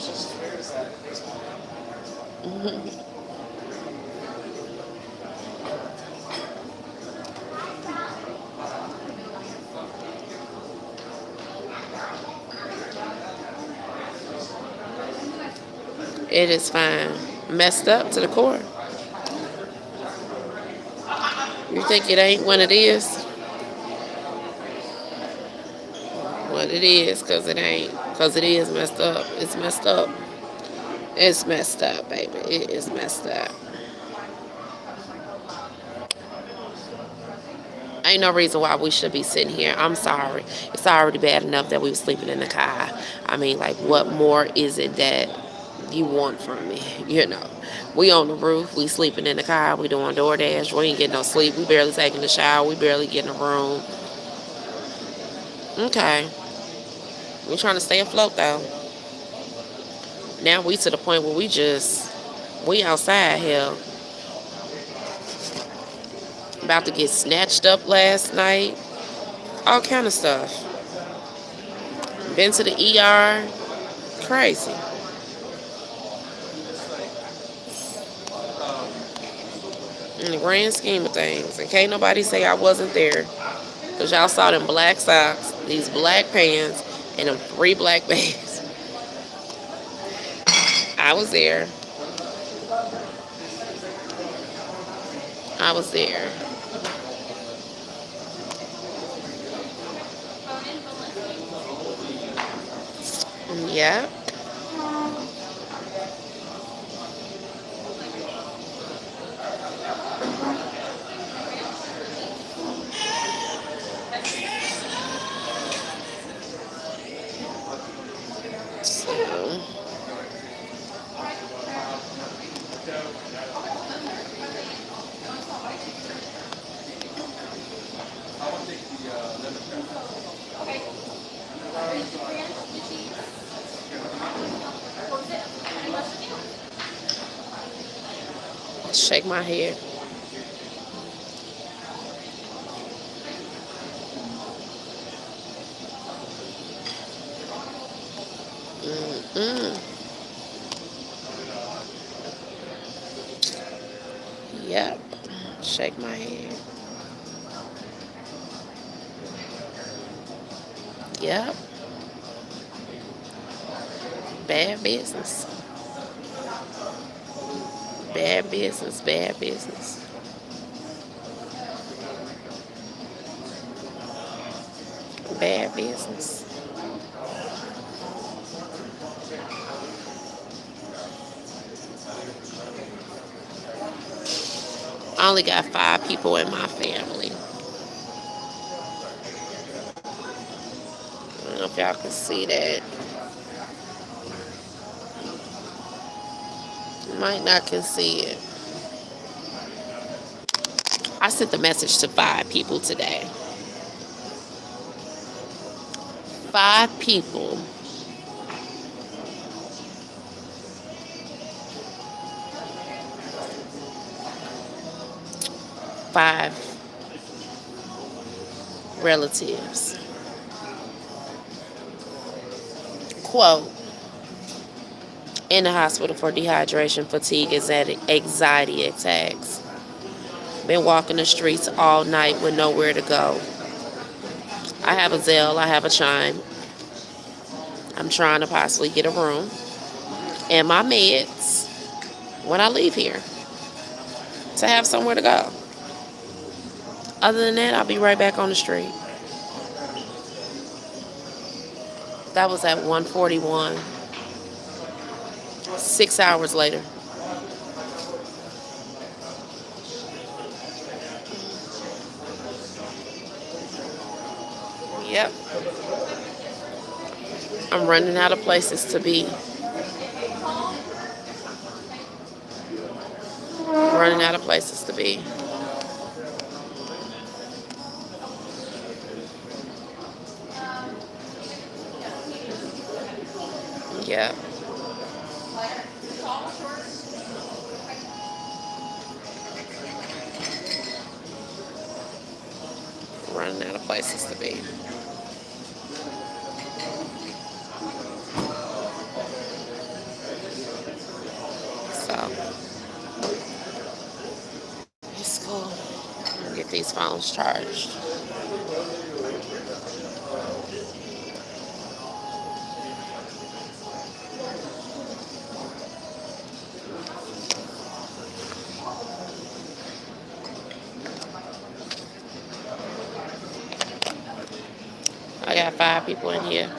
S1: It is fine. Messed up to the core. You think it ain't when it is? What it is, because it ain't. Because it is messed up. It's messed up. It's messed up, baby. It is messed up. Ain't no reason why we should be sitting here. I'm sorry. It's already bad enough that we were sleeping in the car. I mean, like, what more is it that you want from me? You know, we on the roof. We sleeping in the car. We doing DoorDash. We ain't getting no sleep. We barely taking a shower. We barely getting a room. Okay. We trying to stay afloat, though. Now we to the point where we outside here. About to get snatched up last night. All kind of stuff. Been to the ER. Crazy. In the grand scheme of things. And can't nobody say I wasn't there. Because y'all saw them black socks, these black pants, and them 3 black bags. I was there. I was there. Yep. So, shake my head. Mm-mm. Yep. Shake my head. Yep. Bad business. Bad business. Bad business. Bad business. I only got 5 people in my family. I don't know if y'all can see that. You might not can see it. I sent the message to 5 people today. 5 people. 5 relatives. Quote, in the hospital for dehydration, fatigue, anxiety attacks. Been walking the streets all night with nowhere to go. I have a Zelle, I have a Chime. I'm trying to possibly get a room and my meds when I leave here to have somewhere to go. Other than that, I'll be right back on the street. That was at 1:41. 6 hours later. Yep. I'm running out of places to be. Running out of places to be. Yep. Running out of places to be. So, it's cool. Get these phones charged. I got 5 people in here.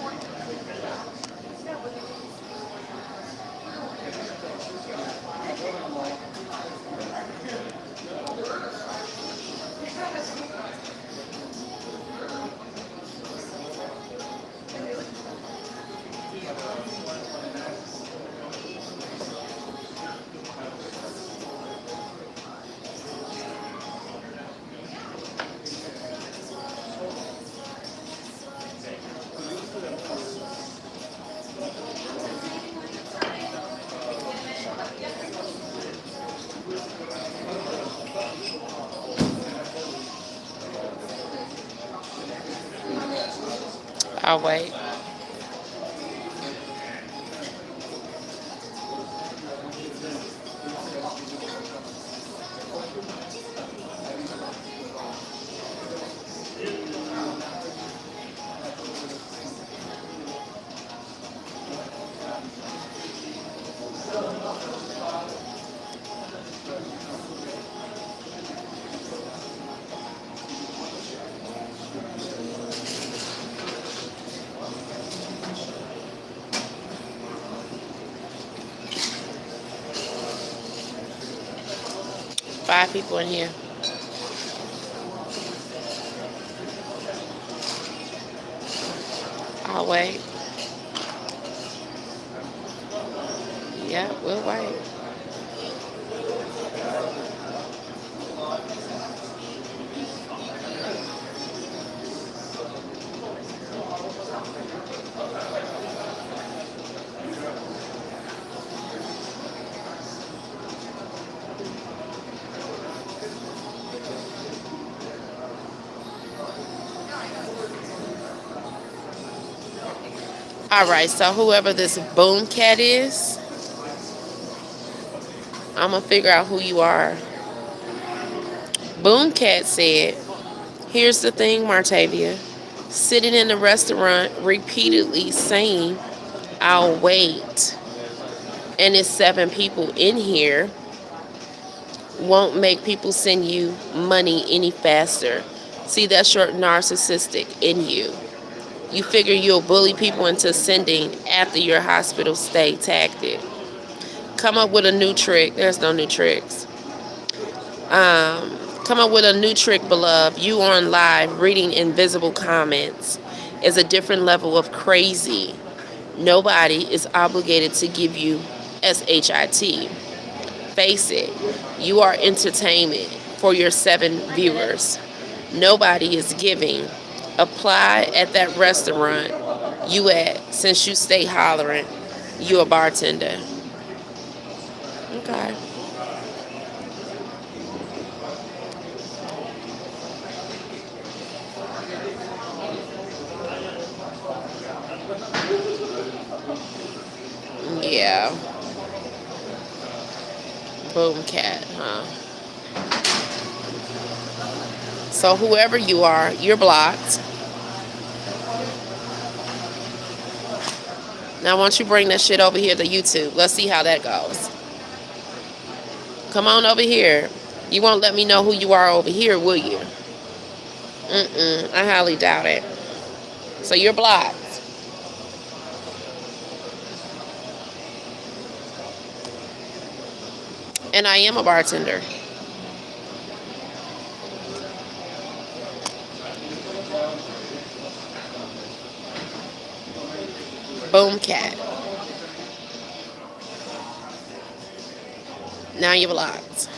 S1: I'll wait. Five people in here. I'll wait. Yeah, we'll wait. All right, so whoever this Boom Cat is, I'm going to figure out who you are. Boom Cat said, here's the thing, Martavia. Sitting in the restaurant repeatedly saying, I'll wait, and it's 7 people in here, won't make people send you money any faster. See, that's your narcissistic in you. You figure you'll bully people into sending after your hospital stay tactic. Come up with a new trick. There's no new tricks. Come up with a new trick, beloved. You on live reading invisible comments is a different level of crazy. Nobody is obligated to give you SHIT. Face it, you are entertainment for your 7 viewers. Nobody is giving. Apply at that restaurant you at, since you stay hollering. You a bartender. Okay. Yeah. Boom cat, huh? So whoever you are, you're blocked. Now, once you bring that shit over here to YouTube, let's see how that goes. Come on over here. You won't let me know who you are over here, will you? I highly doubt it. So you're blocked. And I am a bartender. Boom cat. Now you're blocked.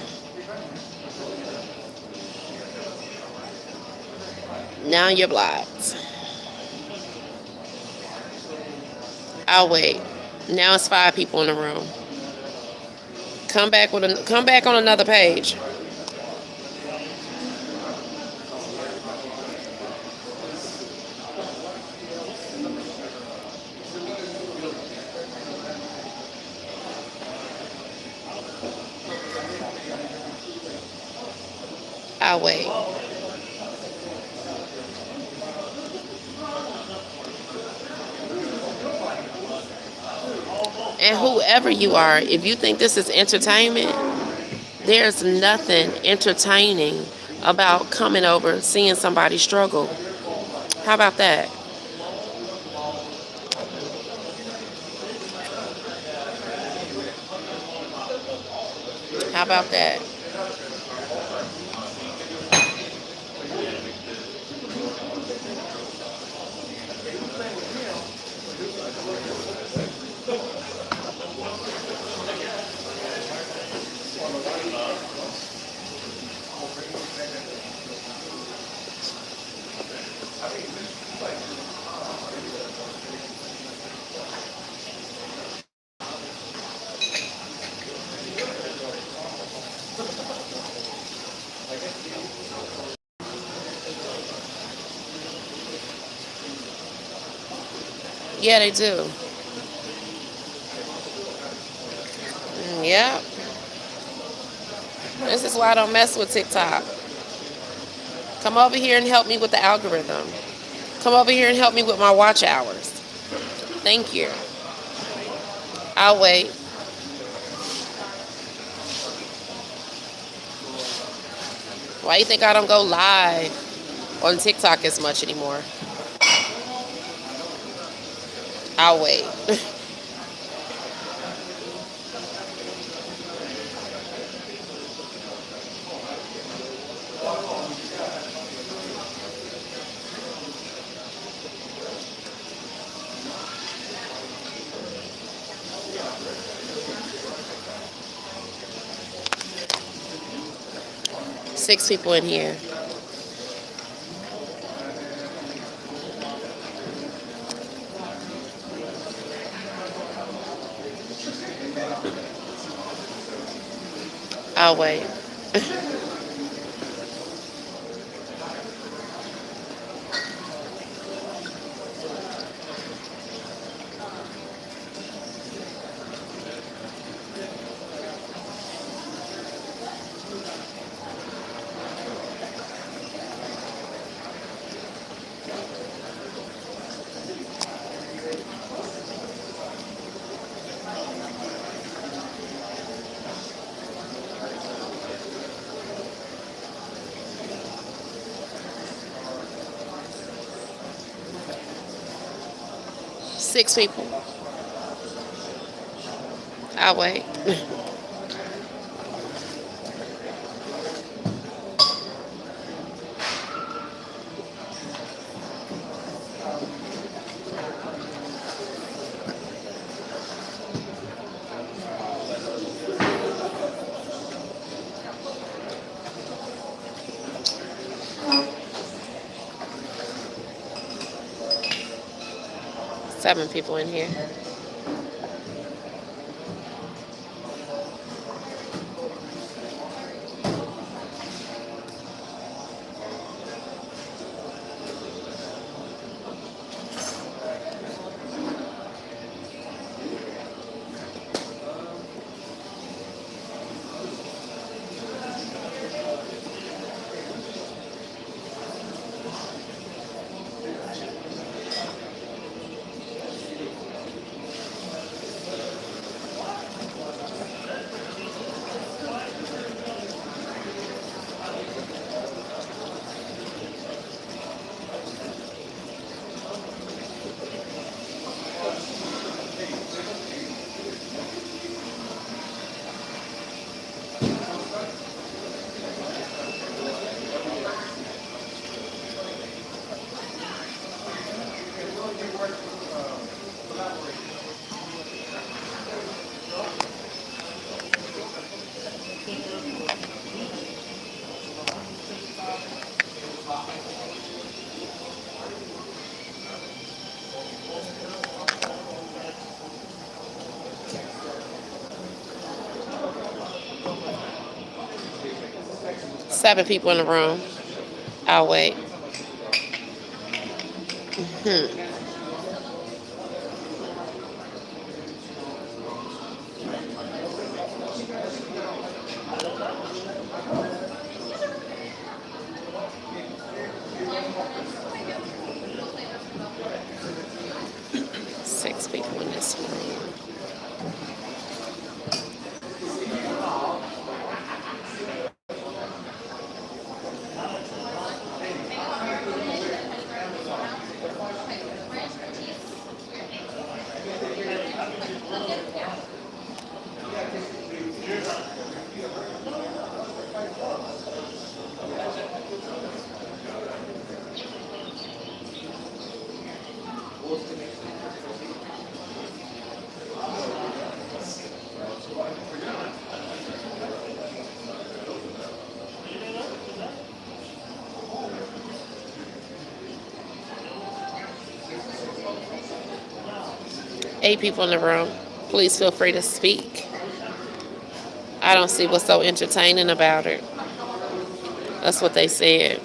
S1: Now you're blocked. I'll wait. Now it's 5 people in the room. Come back on another page. I'll wait. And whoever you are, if you think this is entertainment, there's nothing entertaining about coming over, seeing somebody struggle. How about that? How about that? 'Em. Yeah, they do. Yeah. This is why I don't mess with TikTok. Come over here and help me with the algorithm. Come over here and help me with my watch hours. Thank you. I'll wait. Why you think I don't go live on TikTok as much anymore? I'll wait. 6 people in here. I'll wait. Six people. I'll wait. Seven people in here. 7 people in the room. I'll wait. Hmm. 6 people in this room. Eight people in the room. Please feel free to speak. I don't see what's so entertaining about it. That's what they said.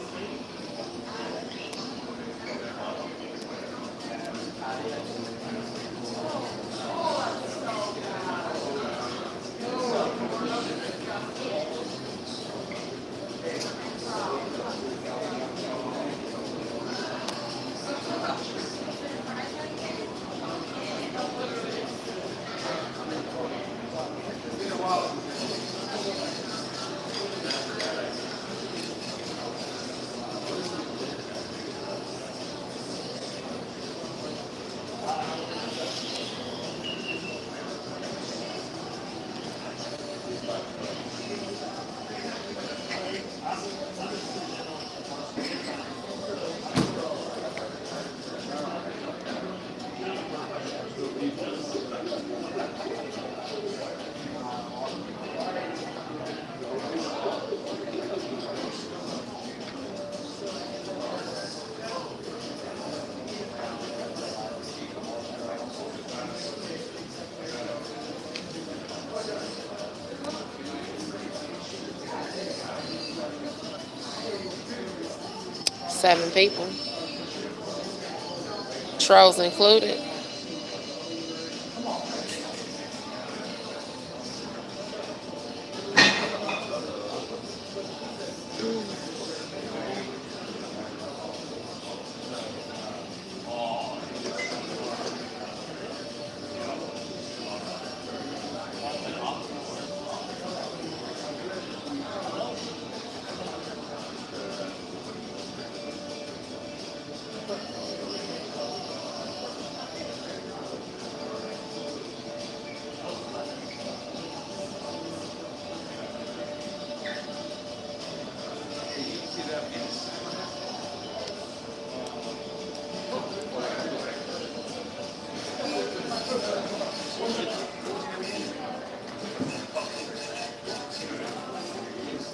S1: Seven people. Trolls included.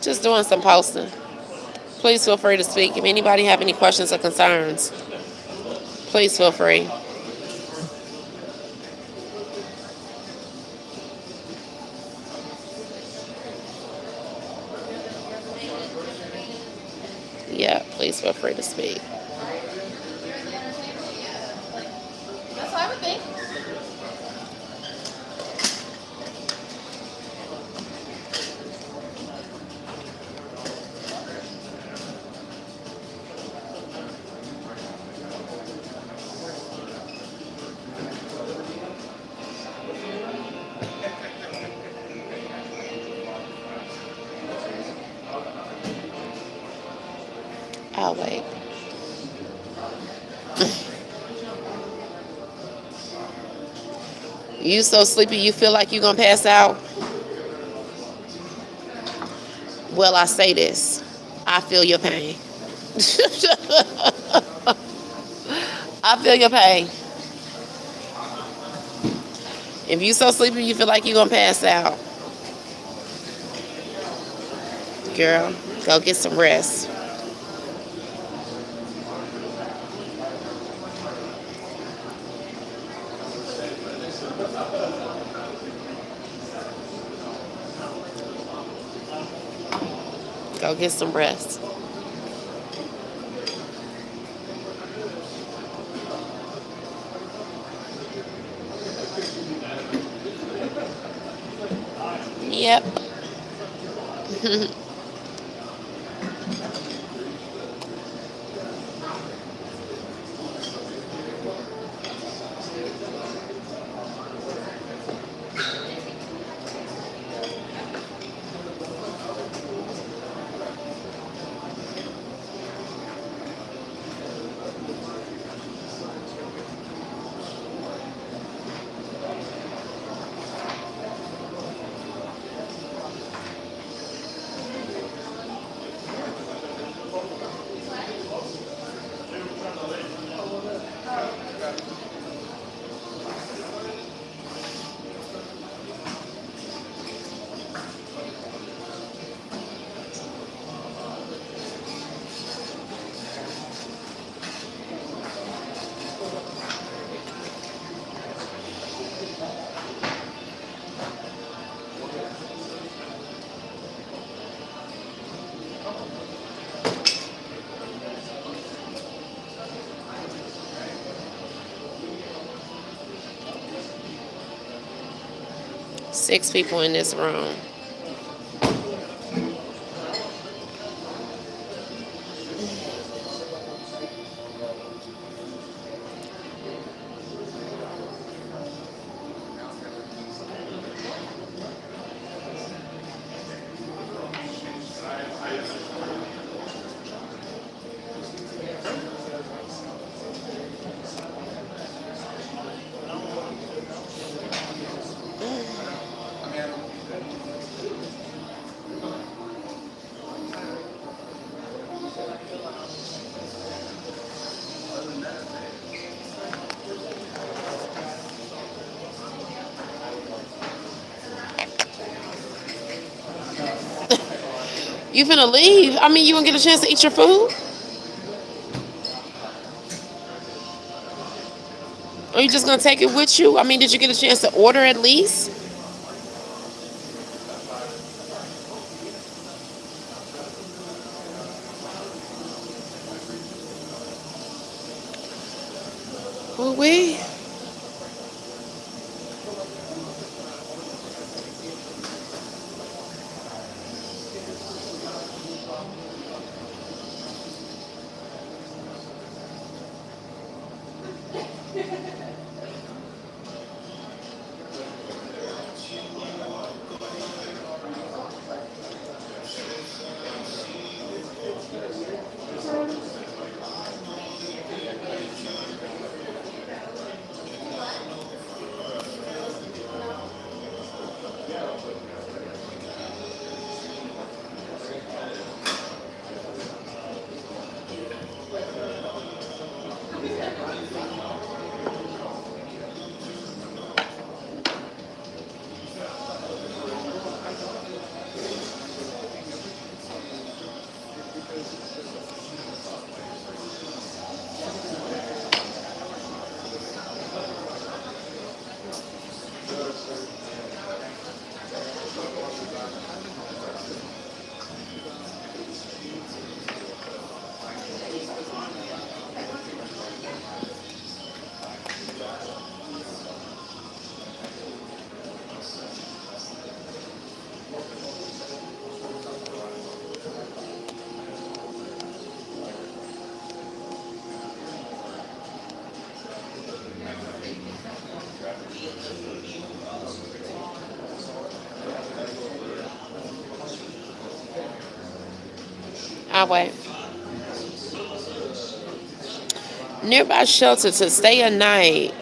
S1: Just doing some posting. Please feel free to speak. If anybody have any questions or concerns, please feel free. Yeah, please feel free to speak.
S2: That's what I would think.
S1: I'll wait. You so sleepy you feel like you're going to pass out? Well, I say this. I feel your pain. I feel your pain. If you so sleepy you feel like you're going to pass out, girl, go get some rest. Go get some rest. Yep. 6 people in this room. You finna leave? I mean, you gonna get a chance to eat your food? Or you just gonna take it with you? I mean, did you get a chance to order at least? Well, we. I'll wait. Nearby shelter to stay a night.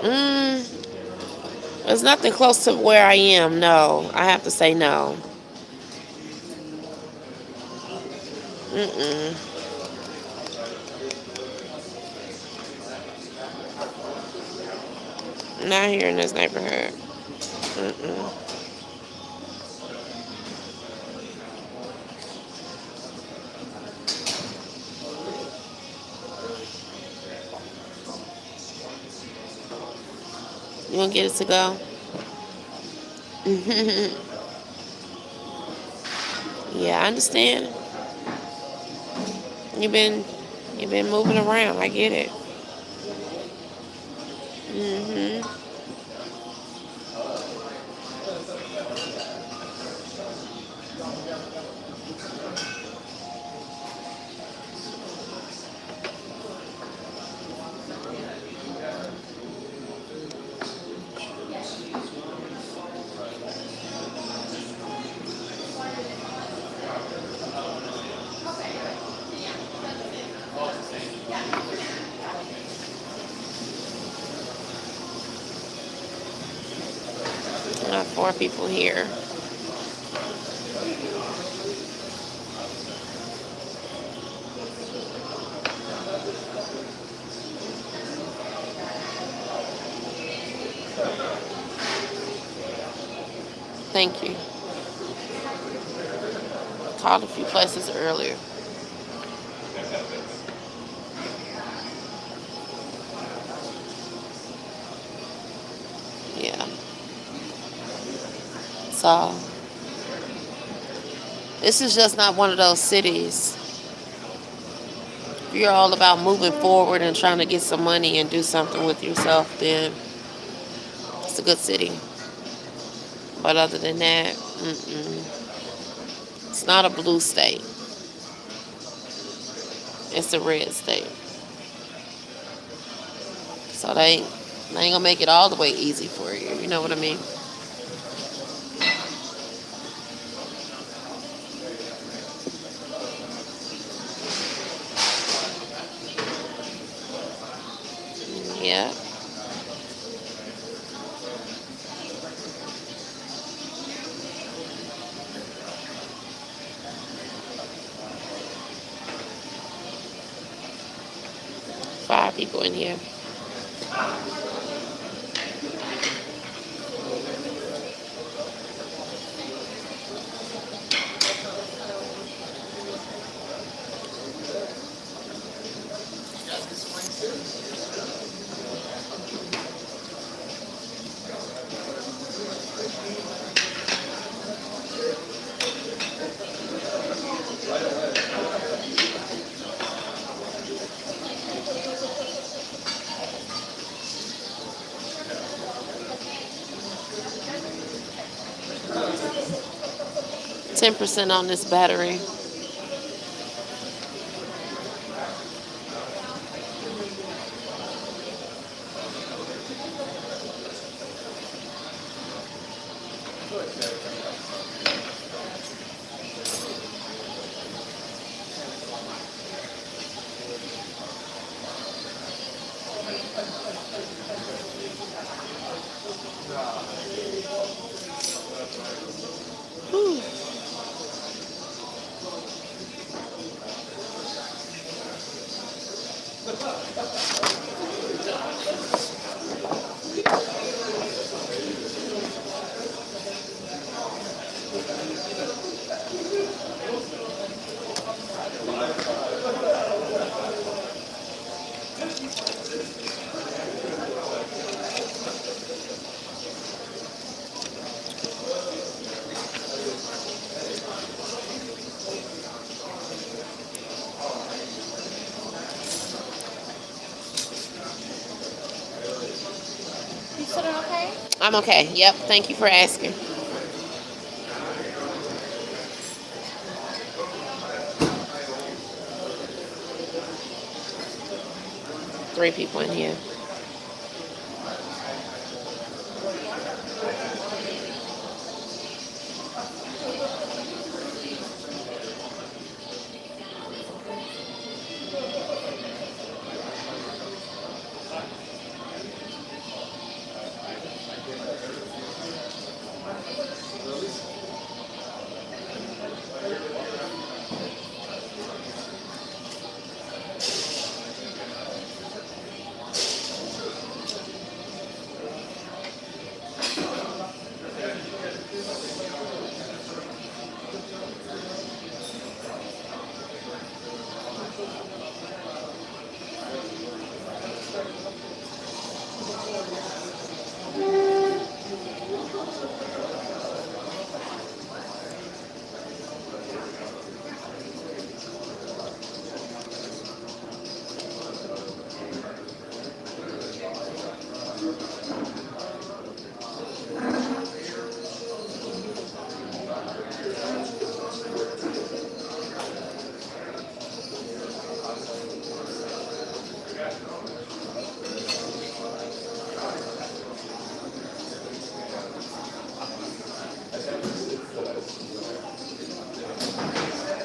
S1: There's nothing close to where I am. No, I have to say no. Mm-mm. Not here in this neighborhood. Mm-mm. You gonna get it to go? Yeah, I understand. You've been you've been moving around. I get it. Mhm. 4 people here. Thank you. Called a few places earlier. Yeah. So this is just not one of those cities. If you're all about moving forward and trying to get some money and do something with yourself, then it's a good city. But other than that, it's not a blue state. It's a red state. So they ain't gonna make it all the way easy for you. You know what I mean? Yeah. Five people in here. $10% on this battery. Whew.
S2: You sitting okay?
S1: I'm okay. Yep. Thank you for asking. 3 people in here.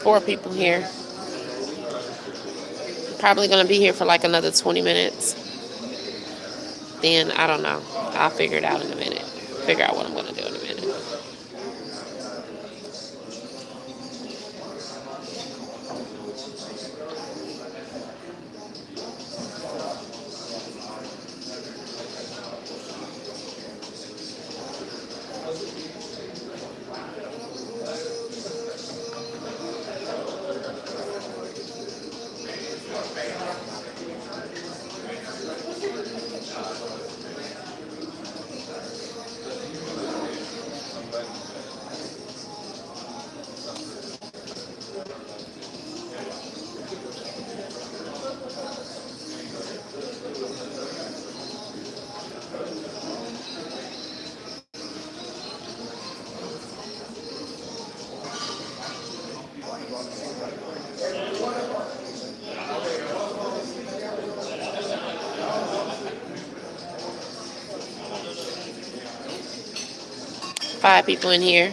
S1: Four people here. Probably gonna be here for like another 20 minutes. Then I don't know. I'll figure it out in a minute. Figure out what I'm gonna do in a minute. 5 people in here.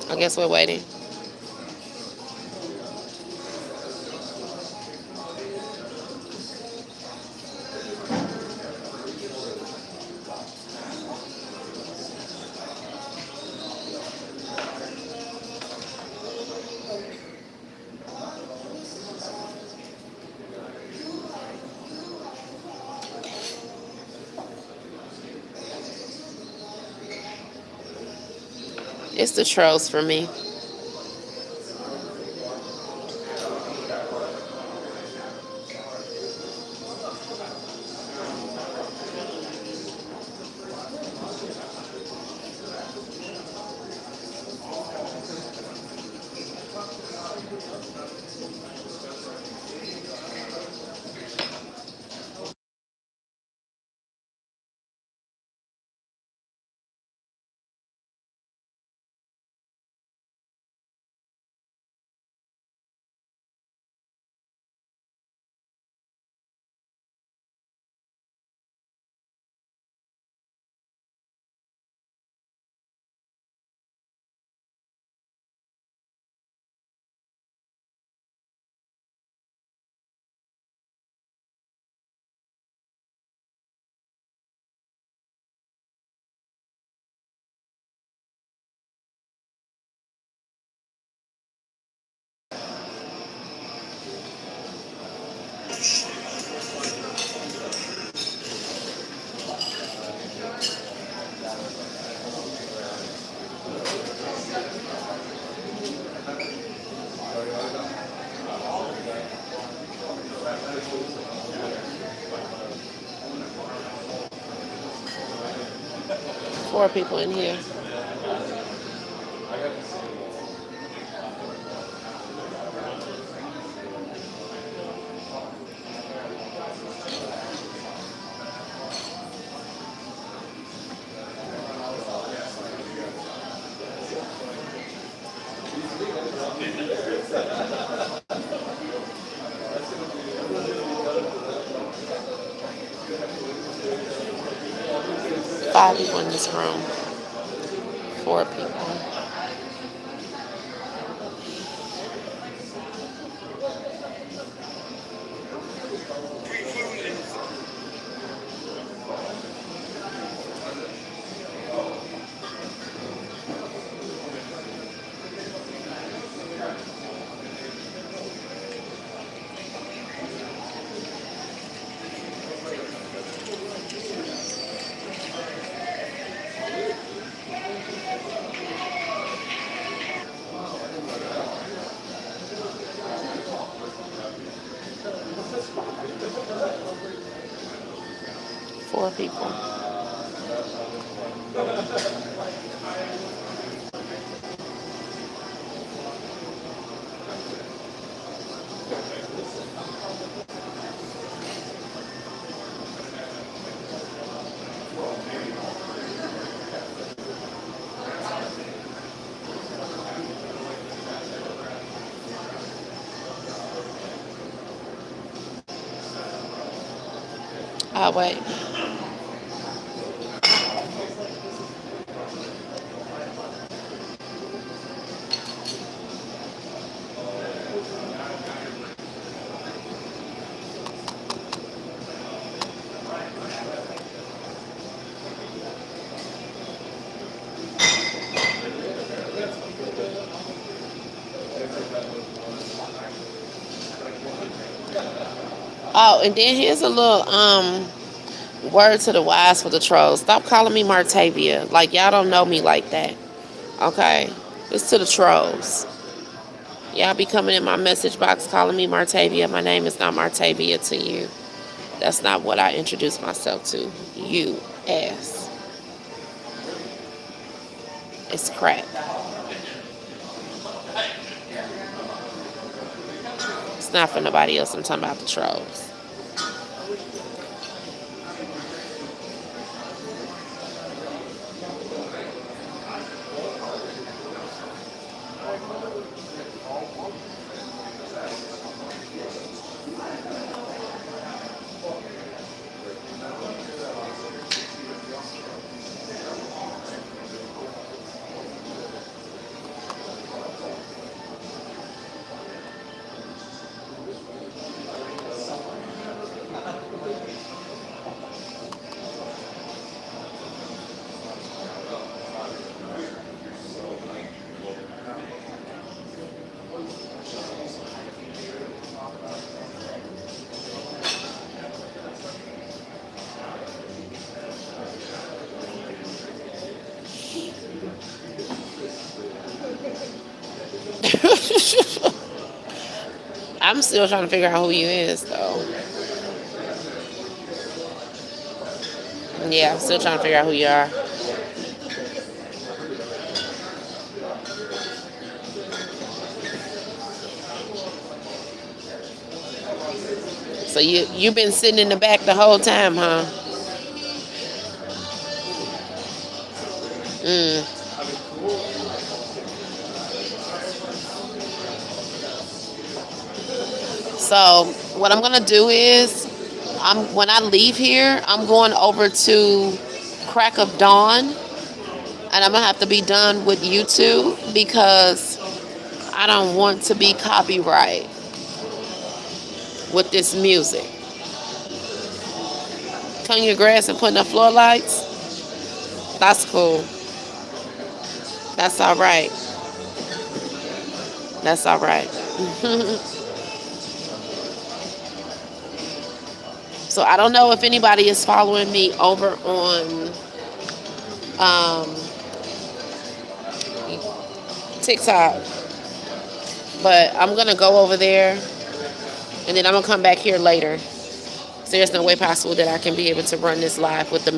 S1: I guess we're waiting. It's the trolls for me. Four people in here. Five people in this room. Four people. Four people. Wait. Oh, and then here's a little word to the wise for the trolls. Stop calling me Martavia. Like y'all don't know me like that. Okay? It's to the trolls. Y'all be coming in my message box calling me Martavia. My name is not Martavia to you. That's not what I introduced myself to. You ass. It's crap. It's not for nobody else. I'm talking about the trolls. I'm still trying to figure out who you is, though. Yeah, I'm still trying to figure out who you are. So you been sitting in the back the whole time, huh? Mm. So what I'm gonna do is, when I leave here, I'm going over to Crack of Dawn, and I'm gonna have to be done with YouTube because I don't want to be copyright with this music. Cutting your grass and putting up floor lights, that's cool. That's all right. That's all right. So I don't know if anybody is following me over on um, TikTok, but I'm gonna go over there and then I'm gonna come back here later. So there's no way possible that I can be able to run this live with the